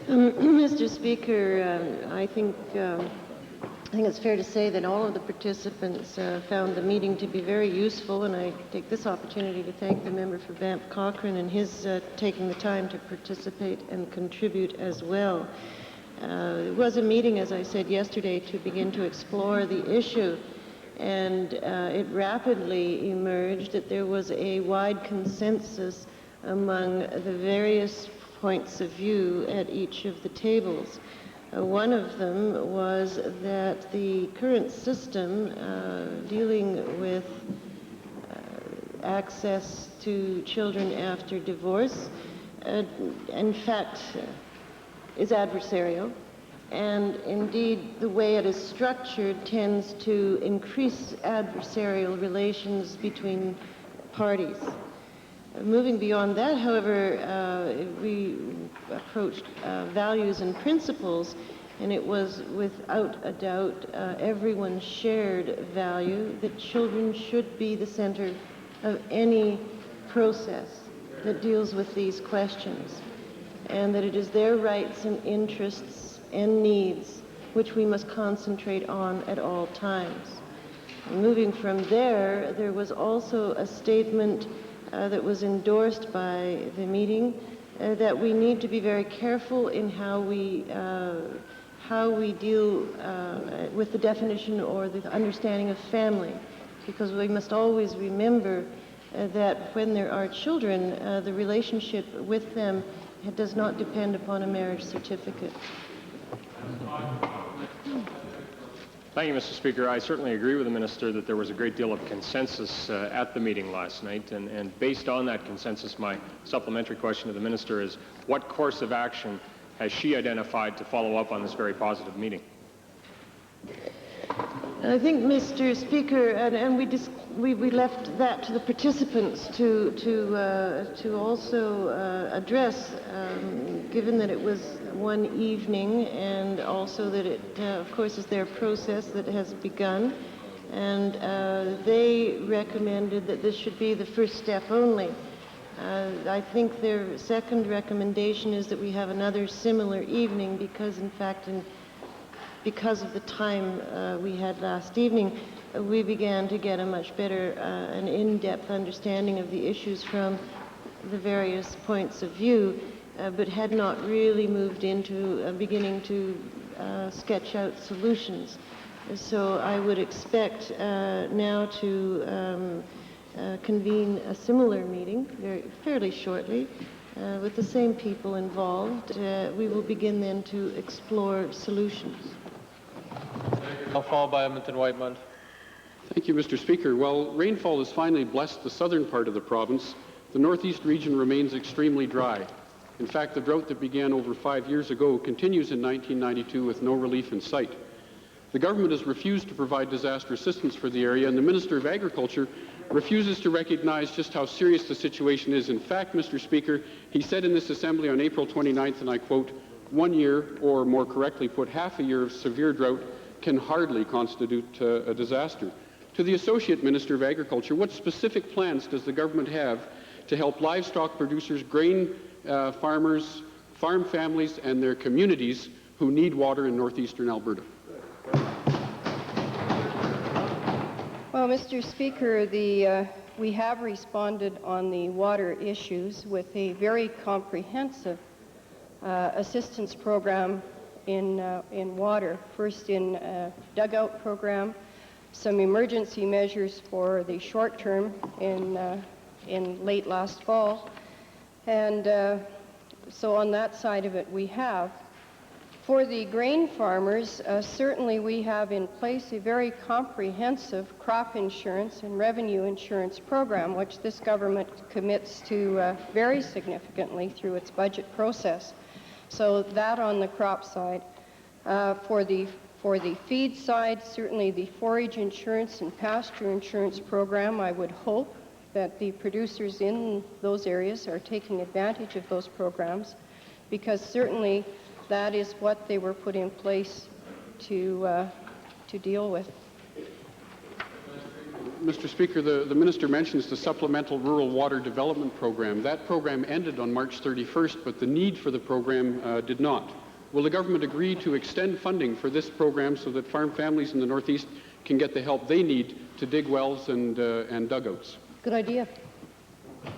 Mr. Speaker, I think it's fair to say that all of the participants found the meeting to be very useful, and I take this opportunity to thank the member for Banff Cochrane and his taking the time to participate and contribute as well. It was a meeting, as I said yesterday, to begin to explore the issue, and it rapidly emerged that there was a wide consensus among the various points of view at each of the tables. One of them was that the current system dealing with access to children after divorce, in fact, is adversarial, and indeed the way it is structured tends to increase adversarial relations between parties. Moving beyond that, however, we approached values and principles, and it was without a doubt everyone shared value that children should be the center of any process that deals with these questions, and that it is their rights and interests and needs which we must concentrate on at all times. Moving from there, there was also a statement that was endorsed by the meeting that we need to be very careful in how how we deal with the definition or the understanding of family, because we must always remember that when there are children, the relationship with them does not depend upon a marriage certificate. Thank you, Mr. Speaker. I certainly agree with the Minister that there was a great deal of consensus at the meeting last night, and based on that consensus, my supplementary question to the Minister is, what course of action has she identified to follow up on this very positive meeting? I think, Mr. Speaker, and we left that to the participants to also address, given that it was one evening, and also that it, of course, is their process that has begun, and they recommended that this should be the first step only. I think their second recommendation is that we have another similar evening because, in fact, because of the time we had last evening, we began to get a much better and in-depth understanding of the issues from the various points of view, but had not really moved into beginning to sketch out solutions. So I would expect now to convene a similar meeting fairly shortly with the same people involved. We will begin then to explore solutions. I'll follow by Edmonton Whitemud. Thank you, Mr. Speaker. While rainfall has finally blessed the southern part of the province, the northeast region remains extremely dry. In fact, the drought that began over 5 years ago continues in 1992 with no relief in sight. The government has refused to provide disaster assistance for the area, and the Minister of Agriculture refuses to recognize just how serious the situation is. In fact, Mr. Speaker, he said in this Assembly on April 29th, and I quote, "1 year, or more correctly put, half a year of severe drought can hardly constitute a disaster." To the Associate Minister of Agriculture, what specific plans does the government have to help livestock producers, grain farmers, farm families, and their communities who need water in northeastern Alberta? Well, Mr. Speaker, we have responded on the water issues with a very comprehensive assistance program in water. First in a dugout program, some emergency measures for the short term in late last fall. And so on that side of it we have. For the grain farmers, certainly we have in place a very comprehensive crop insurance and revenue insurance program, which this government commits to very significantly through its budget process. So that on the crop side. For the feed side, certainly the forage insurance and pasture insurance program, I would hope that the producers in those areas are taking advantage of those programs, because certainly that is what they were put in place to deal with. Mr. Speaker, the Minister mentions the Supplemental Rural Water Development Program. That program ended on March 31st, but the need for the program did not. Will the government agree to extend funding for this program so that farm families in the Northeast can get the help they need to dig wells and dugouts? Good idea.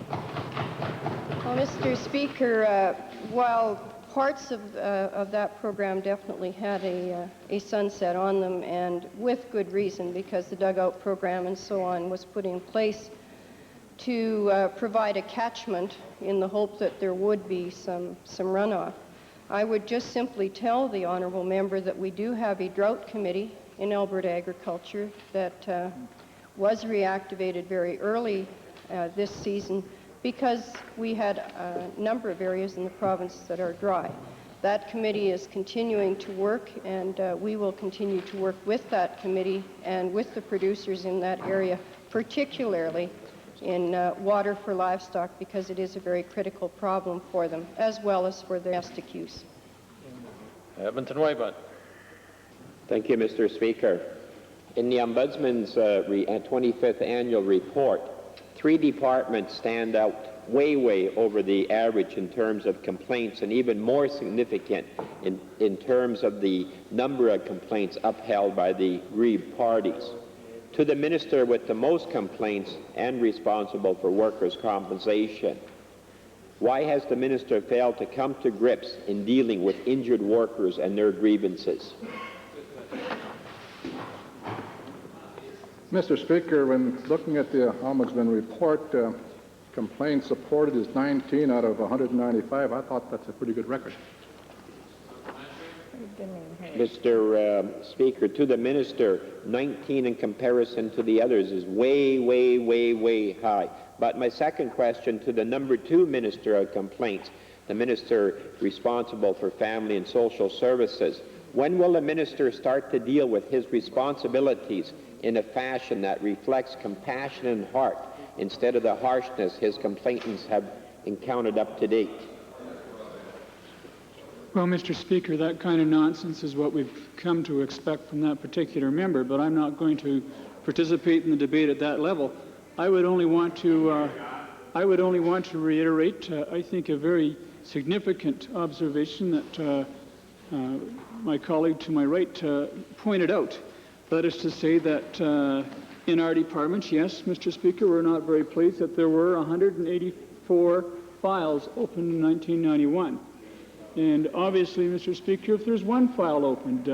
Well, Mr. Speaker, while parts of that program definitely had a sunset on them, and with good reason, because the dugout program and so on was put in place to provide a catchment in the hope that there would be some runoff. I would just simply tell the honourable member that we do have a drought committee in Alberta Agriculture that was reactivated very early this season because we had a number of areas in the province that are dry. That committee is continuing to work, and we will continue to work with that committee and with the producers in that area, particularly in water for livestock, because it is a very critical problem for them, as well as for domestic use. Edmonton Whitemud. Thank you, Mr. Speaker. In the Ombudsman's 25th annual report, 3 departments stand out way over the average in terms of complaints, and even more significant in terms of the number of complaints upheld by the aggrieved parties. To the minister with the most complaints and responsible for workers' compensation, Why has the minister failed to come to grips in dealing with injured workers and their grievances? Mr. Speaker, when looking at the Ombudsman report, complaints supported is 19 out of 195. I thought that's a pretty good record. Mr. Speaker, to the minister, 19 in comparison to the others is way, way, way, way high. But my second question to the number 2 minister of complaints, the minister responsible for family and social services, when will the minister start to deal with his responsibilities in a fashion that reflects compassion and heart instead of the harshness his complainants have encountered up to date? Well, Mr. Speaker, that kind of nonsense is what we've come to expect from that particular member, but I'm not going to participate in the debate at that level. I would only want to reiterate, I think, a very significant observation that my colleague to my right pointed out. That is to say that in our department, yes, Mr. Speaker, we're not very pleased that there were 184 files opened in 1991. And obviously, Mr. Speaker, if there's one file opened,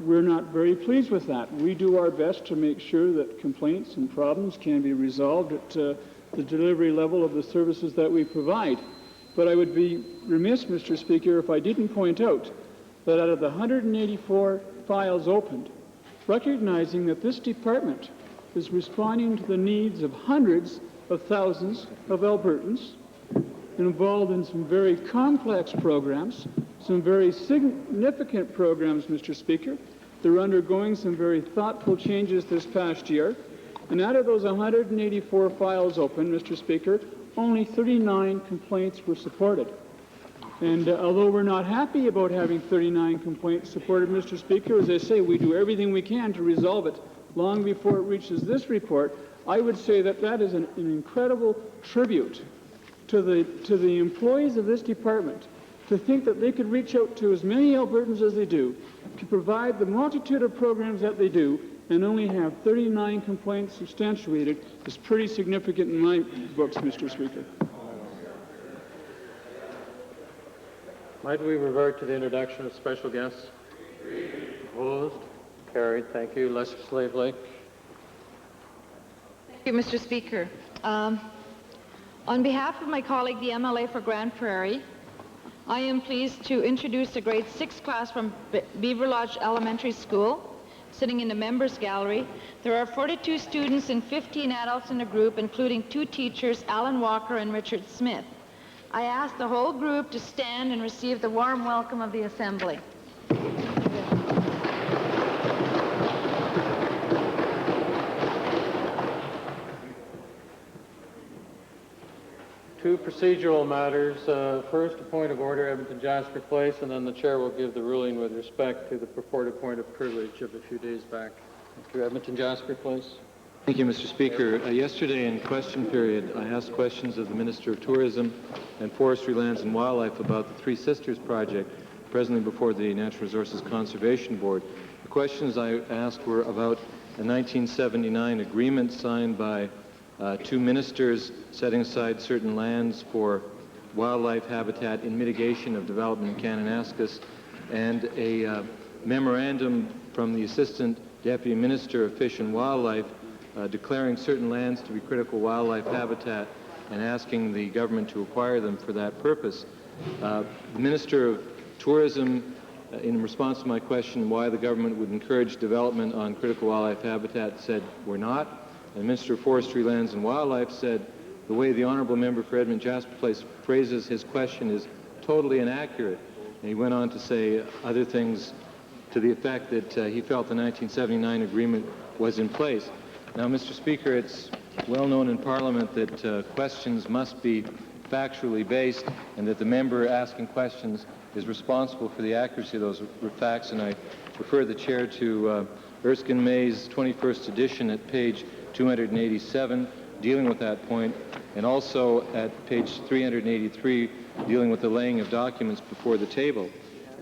we're not very pleased with that. We do our best to make sure that complaints and problems can be resolved at the delivery level of the services that we provide. But I would be remiss, Mr. Speaker, if I didn't point out that out of the 184 files opened, recognizing that this department is responding to the needs of hundreds of thousands of Albertans, involved in some very complex programs, some very significant programs, Mr. Speaker. They're undergoing some very thoughtful changes this past year. And out of those 184 files open, Mr. Speaker, only 39 complaints were supported. And although we're not happy about having 39 complaints supported, Mr. Speaker, as I say, we do everything we can to resolve it long before it reaches this report. I would say that that is an incredible tribute to the employees of this department to think that they could reach out to as many Albertans as they do, to provide the multitude of programs that they do, and only have 39 complaints substantiated is pretty significant in my books, Mr. Speaker. Might we revert to the introduction of special guests? Opposed? Carried. Thank you. Legislative Lake. Thank you, Mr. Speaker. On behalf of my colleague, the MLA for Grand Prairie, I am pleased to introduce a grade 6 class from Beaver Lodge Elementary School, sitting in the members gallery. There are 42 students and 15 adults in the group, including 2 teachers, Alan Walker and Richard Smith. I ask the whole group to stand and receive the warm welcome of the Assembly. 2 procedural matters. First, a point of order, Edmonton Jasper Place, and then the chair will give the ruling with respect to the purported point of privilege of a few days back. Thank you. Edmonton Jasper Place. Thank you, Mr. Speaker. Yesterday in question period, I asked questions of the Minister of Tourism and Forestry, Lands and Wildlife about the Three Sisters project, presently before the Natural Resources Conservation Board. The questions I asked were about a 1979 agreement signed by 2 ministers setting aside certain lands for wildlife habitat in mitigation of development in Kananaskis, and a memorandum from the Assistant Deputy Minister of Fish and Wildlife declaring certain lands to be critical wildlife habitat and asking the government to acquire them for that purpose. The Minister of Tourism, in response to my question why the government would encourage development on critical wildlife habitat, said we're not. And the Minister of Forestry, Lands and Wildlife said the way the honourable member for Edmund Jasper Place phrases his question is totally inaccurate. And he went on to say other things to the effect that he felt the 1979 agreement was in place. Now, Mr. Speaker, it's well known in Parliament that questions must be factually based and that the member asking questions is responsible for the accuracy of those facts, and I refer the chair to Erskine May's 21st edition at page 287 dealing with that point, and also at page 383 dealing with the laying of documents before the table.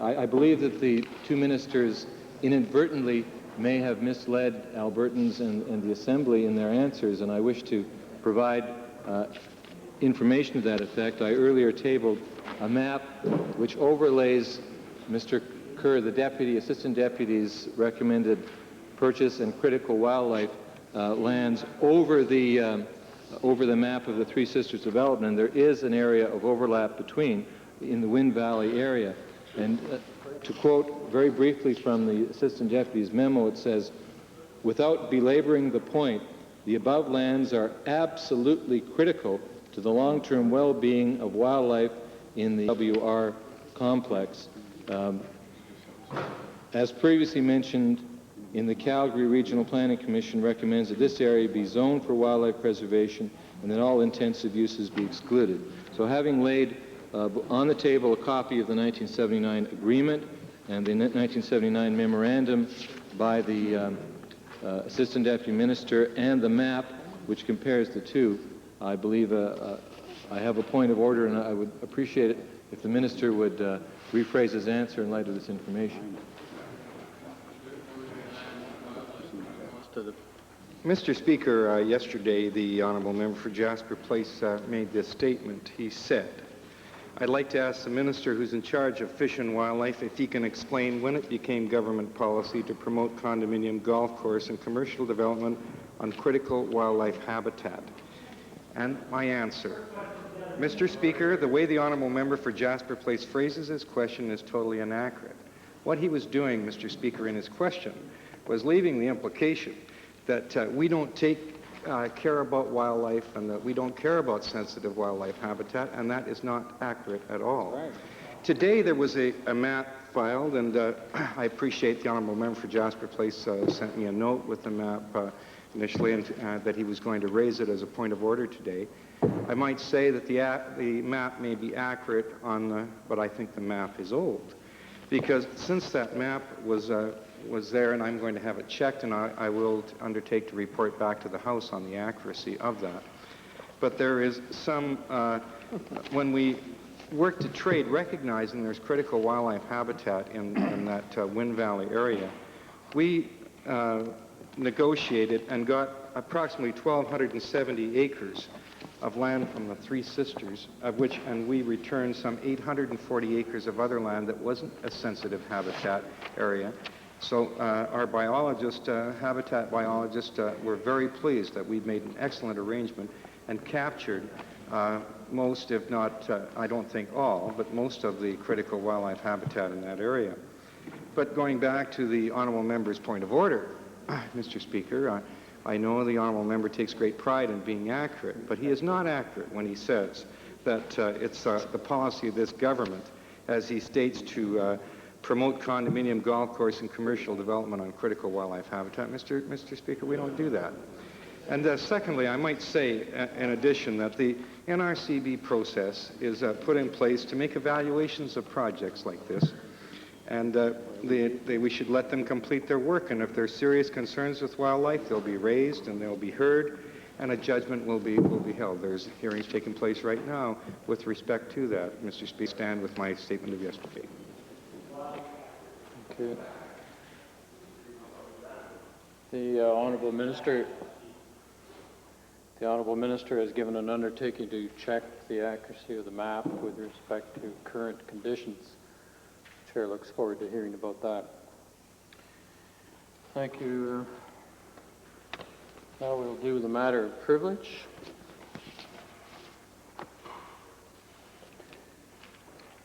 I believe that the 2 ministers inadvertently may have misled Albertans and the Assembly in their answers, and I wish to provide information to that effect, I earlier tabled a map which overlays Mr. Kerr, the Assistant Deputy's recommended purchase and critical wildlife lands over the map of the Three Sisters development. And there is an area of overlap between in the Wind Valley area. And to quote very briefly from the Assistant Deputy's memo, it says, "Without belaboring the point, the above lands are absolutely critical to the long-term well-being of wildlife in the WR complex. As previously mentioned, the Calgary Regional Planning Commission recommends that this area be zoned for wildlife preservation and that all intensive uses be excluded." So having laid on the table a copy of the 1979 agreement and the 1979 memorandum by the Assistant Deputy Minister and the map which compares the two, I believe I have a point of order, and I would appreciate it if the Minister would rephrase his answer in light of this information. Mr. Speaker, yesterday the Honourable Member for Jasper Place made this statement. He said, "I'd like to ask the Minister who's in charge of Fish and Wildlife if he can explain when it became government policy to promote condominium golf course and commercial development on critical wildlife habitat." And my answer, Mr. Speaker, the way the Honourable Member for Jasper Place phrases his question is totally inaccurate. What he was doing, Mr. Speaker, in his question was leaving the implication that we don't care about wildlife and that we don't care about sensitive wildlife habitat, and that is not accurate at all. Right. Today there was a map filed, and I appreciate the Honourable Member for Jasper Place sent me a note with the map initially, and that he was going to raise it as a point of order today. I might say that the map may be accurate but I think the map is old, because since that map was there, and I'm going to have it checked, and I will undertake to report back to the House on the accuracy of that. But there is some, when we work to trade, recognizing there's critical wildlife habitat in that Wind Valley area, we negotiated and got approximately 1,270 acres of land from the Three Sisters, and we returned some 840 acres of other land that wasn't a sensitive habitat area. So our habitat biologists, were very pleased that we'd made an excellent arrangement and captured most, if not, I don't think all, but most of the critical wildlife habitat in that area. But going back to the Honourable Member's point of order, Mr. Speaker, I know the Honourable Member takes great pride in being accurate, but he is not accurate when he says that it's the policy of this government, as he states, to promote condominium golf course and commercial development on critical wildlife habitat. Mr. Speaker, we don't do that. And secondly, I might say, in addition, that the NRCB process is put in place to make evaluations of projects like this, and we should let them complete their work, and if there are serious concerns with wildlife, they'll be raised and they'll be heard, and a judgment will be held. There's hearings taking place right now with respect to that. Mr. Speaker, I stand with my statement of yesterday. Okay. The Honourable Minister has given an undertaking to check the accuracy of the map with respect to current conditions. The Chair looks forward to hearing about that. Thank you. Now we'll do the matter of privilege.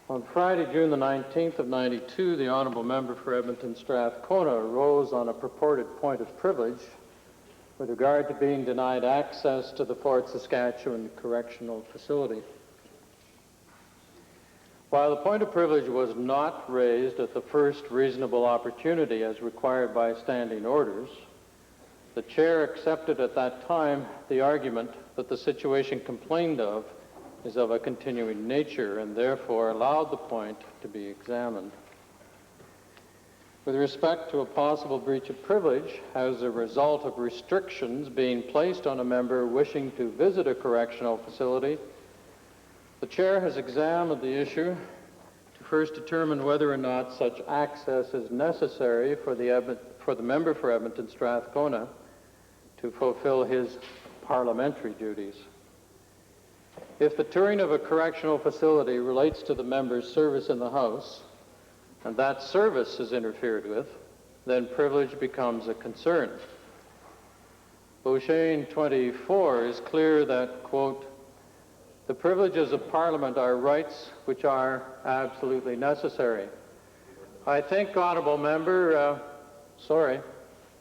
On Friday, June the 19th of 92, the Honourable Member for Edmonton Strathcona rose on a purported point of privilege with regard to being denied access to the Fort Saskatchewan Correctional Facility. While the point of privilege was not raised at the first reasonable opportunity as required by standing orders, the Chair accepted at that time the argument that the situation complained of is of a continuing nature and therefore allowed the point to be examined. With respect to a possible breach of privilege as a result of restrictions being placed on a member wishing to visit a correctional facility, the Chair has examined the issue to first determine whether or not such access is necessary for the member for Edmonton Strathcona to fulfill his parliamentary duties. If the touring of a correctional facility relates to the member's service in the House, and that service is interfered with, then privilege becomes a concern. Beauchesne 24 is clear that, quote, the privileges of Parliament are rights which are absolutely necessary. I think, Honourable Member, sorry,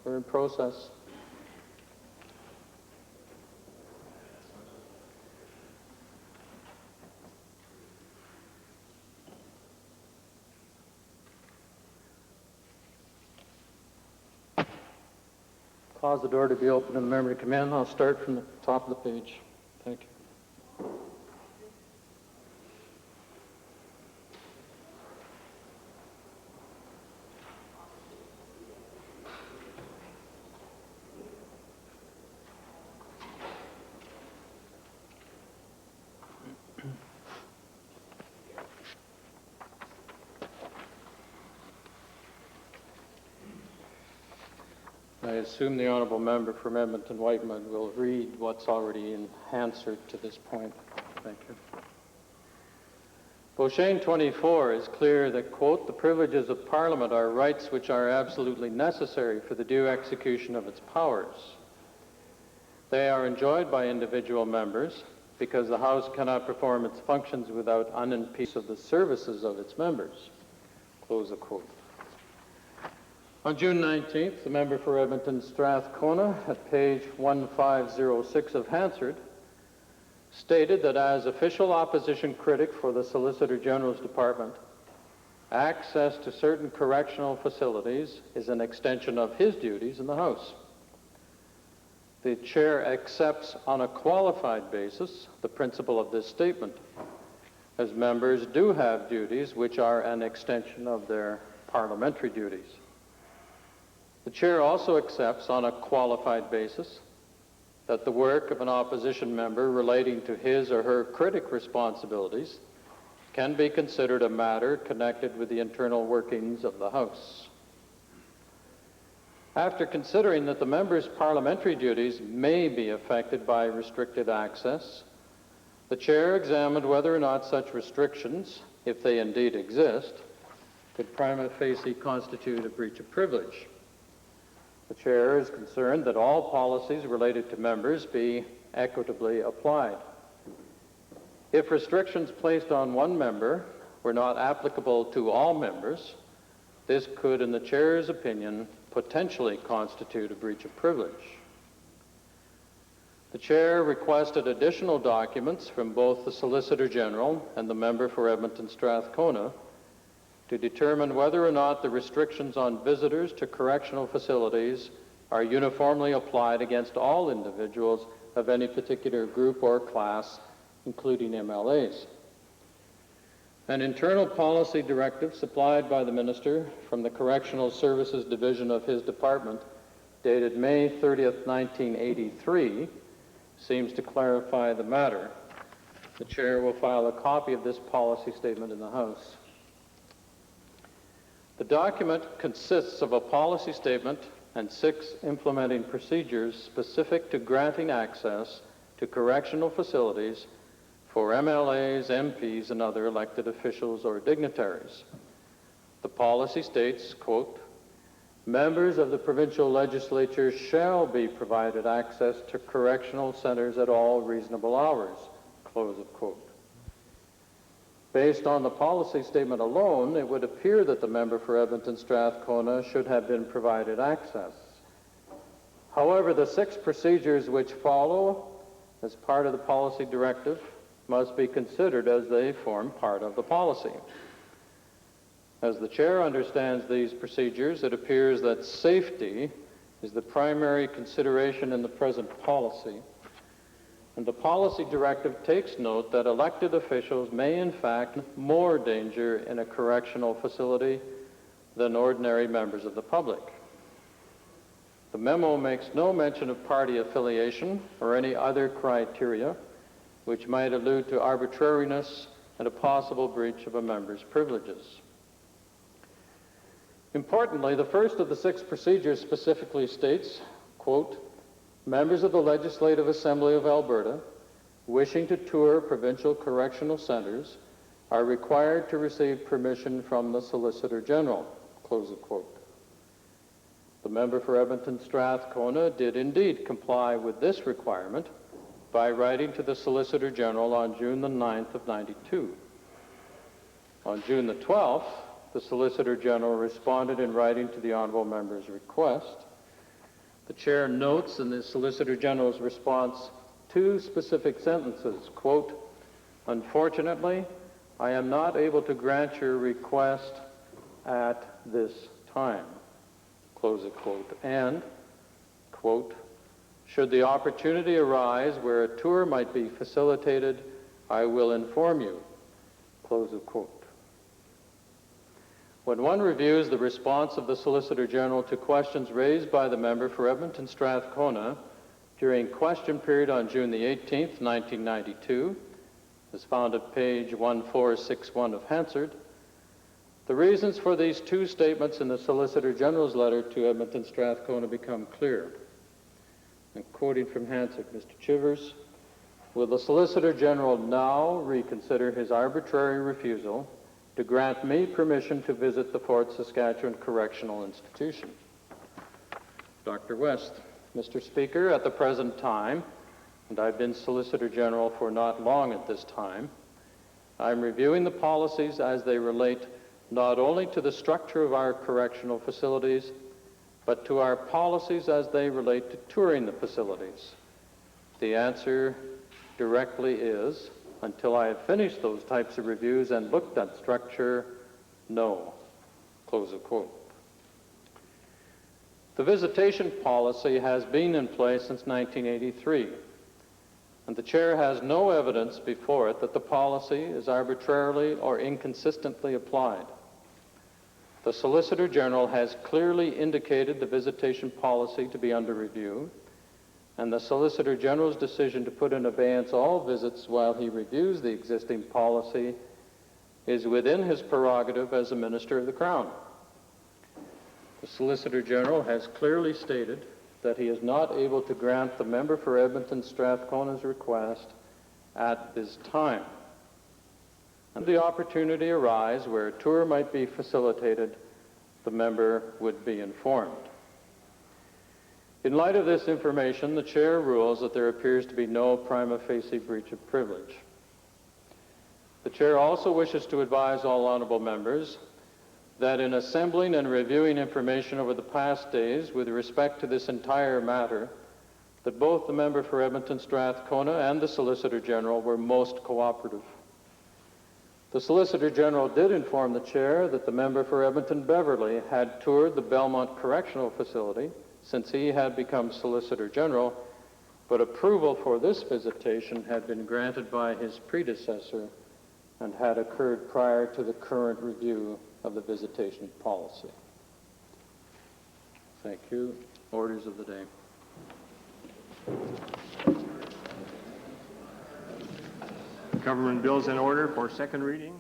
we're in process. Cause the door to be open and the member to come in. I'll start from the top of the page. Thank you. I assume the honourable member from Edmonton-Whiteman will read what's already in answer to this point. Thank you. Beauchesne 24 is clear that, quote, the privileges of Parliament are rights which are absolutely necessary for the due execution of its powers. They are enjoyed by individual members because the House cannot perform its functions without unimpedance of the services of its members. Close the quote. On June 19th, the member for Edmonton Strathcona, at page 1506 of Hansard, stated that as official opposition critic for the Solicitor General's Department, access to certain correctional facilities is an extension of his duties in the House. The Chair accepts on a qualified basis the principle of this statement, as members do have duties which are an extension of their parliamentary duties. The Chair also accepts on a qualified basis that the work of an opposition member relating to his or her critic responsibilities can be considered a matter connected with the internal workings of the House. After considering that the member's parliamentary duties may be affected by restricted access, the Chair examined whether or not such restrictions, if they indeed exist, could prima facie constitute a breach of privilege. The Chair is concerned that all policies related to members be equitably applied. If restrictions placed on one member were not applicable to all members, this could, in the Chair's opinion, potentially constitute a breach of privilege. The Chair requested additional documents from both the Solicitor General and the member for Edmonton Strathcona to determine whether or not the restrictions on visitors to correctional facilities are uniformly applied against all individuals of any particular group or class, including MLAs. An internal policy directive supplied by the Minister from the Correctional Services Division of his department, dated May 30th, 1983, seems to clarify the matter. The Chair will file a copy of this policy statement in the House. The document consists of a policy statement and 6 implementing procedures specific to granting access to correctional facilities for MLAs, MPs, and other elected officials or dignitaries. The policy states, quote, members of the provincial legislature shall be provided access to correctional centers at all reasonable hours, close of quote. Based on the policy statement alone, it would appear that the member for Edmonton Strathcona should have been provided access. However, the 6 procedures which follow as part of the policy directive must be considered as they form part of the policy. As the Chair understands these procedures, it appears that safety is the primary consideration in the present policy. And the policy directive takes note that elected officials may in fact more danger in a correctional facility than ordinary members of the public. The memo makes no mention of party affiliation or any other criteria which might allude to arbitrariness and a possible breach of a member's privileges. Importantly, the first of the 6 procedures specifically states, quote, members of the Legislative Assembly of Alberta wishing to tour provincial correctional centers are required to receive permission from the Solicitor General, close the quote. The member for Edmonton Strathcona did indeed comply with this requirement by writing to the Solicitor General on June the 9th of 92. On June the 12th, the Solicitor General responded in writing to the honourable member's request. The chair notes in the Solicitor General's response two specific sentences, quote, "Unfortunately, I am not able to grant your request at this time," close the quote, and, quote, "Should the opportunity arise where a tour might be facilitated, I will inform you," close the quote. When one reviews the response of the Solicitor General to questions raised by the member for Edmonton Strathcona during question period on June the 18th, 1992, as found at page 1461 of Hansard, the reasons for these two statements in the Solicitor General's letter to Edmonton Strathcona become clear. And quoting from Hansard, Mr. Chivers, "Will the Solicitor General now reconsider his arbitrary refusal to grant me permission to visit the Fort Saskatchewan Correctional Institution?" Dr. West, "Mr. Speaker, at the present time, and I've been Solicitor General for not long at this time, I'm reviewing the policies as they relate not only to the structure of our correctional facilities, but to our policies as they relate to touring the facilities. The answer directly is, until I have finished those types of reviews and looked at structure, no." Close the quote. The visitation policy has been in place since 1983, and the chair has no evidence before it that the policy is arbitrarily or inconsistently applied. The Solicitor General has clearly indicated the visitation policy to be under review, and the Solicitor General's decision to put in abeyance all visits while he reviews the existing policy is within his prerogative as a Minister of the Crown. The Solicitor General has clearly stated that he is not able to grant the member for Edmonton Strathcona's request at this time. And the opportunity arise where a tour might be facilitated, the member would be informed. In light of this information, the chair rules that there appears to be no prima facie breach of privilege. The chair also wishes to advise all honourable members that in assembling and reviewing information over the past days with respect to this entire matter, that both the member for Edmonton Strathcona and the Solicitor General were most cooperative. The Solicitor General did inform the chair that the member for Edmonton Beverley had toured the Belmont Correctional Facility since he had become Solicitor General, but approval for this visitation had been granted by his predecessor and had occurred prior to the current review of the visitation policy. Thank you. Orders of the day. Government bills in order for second reading.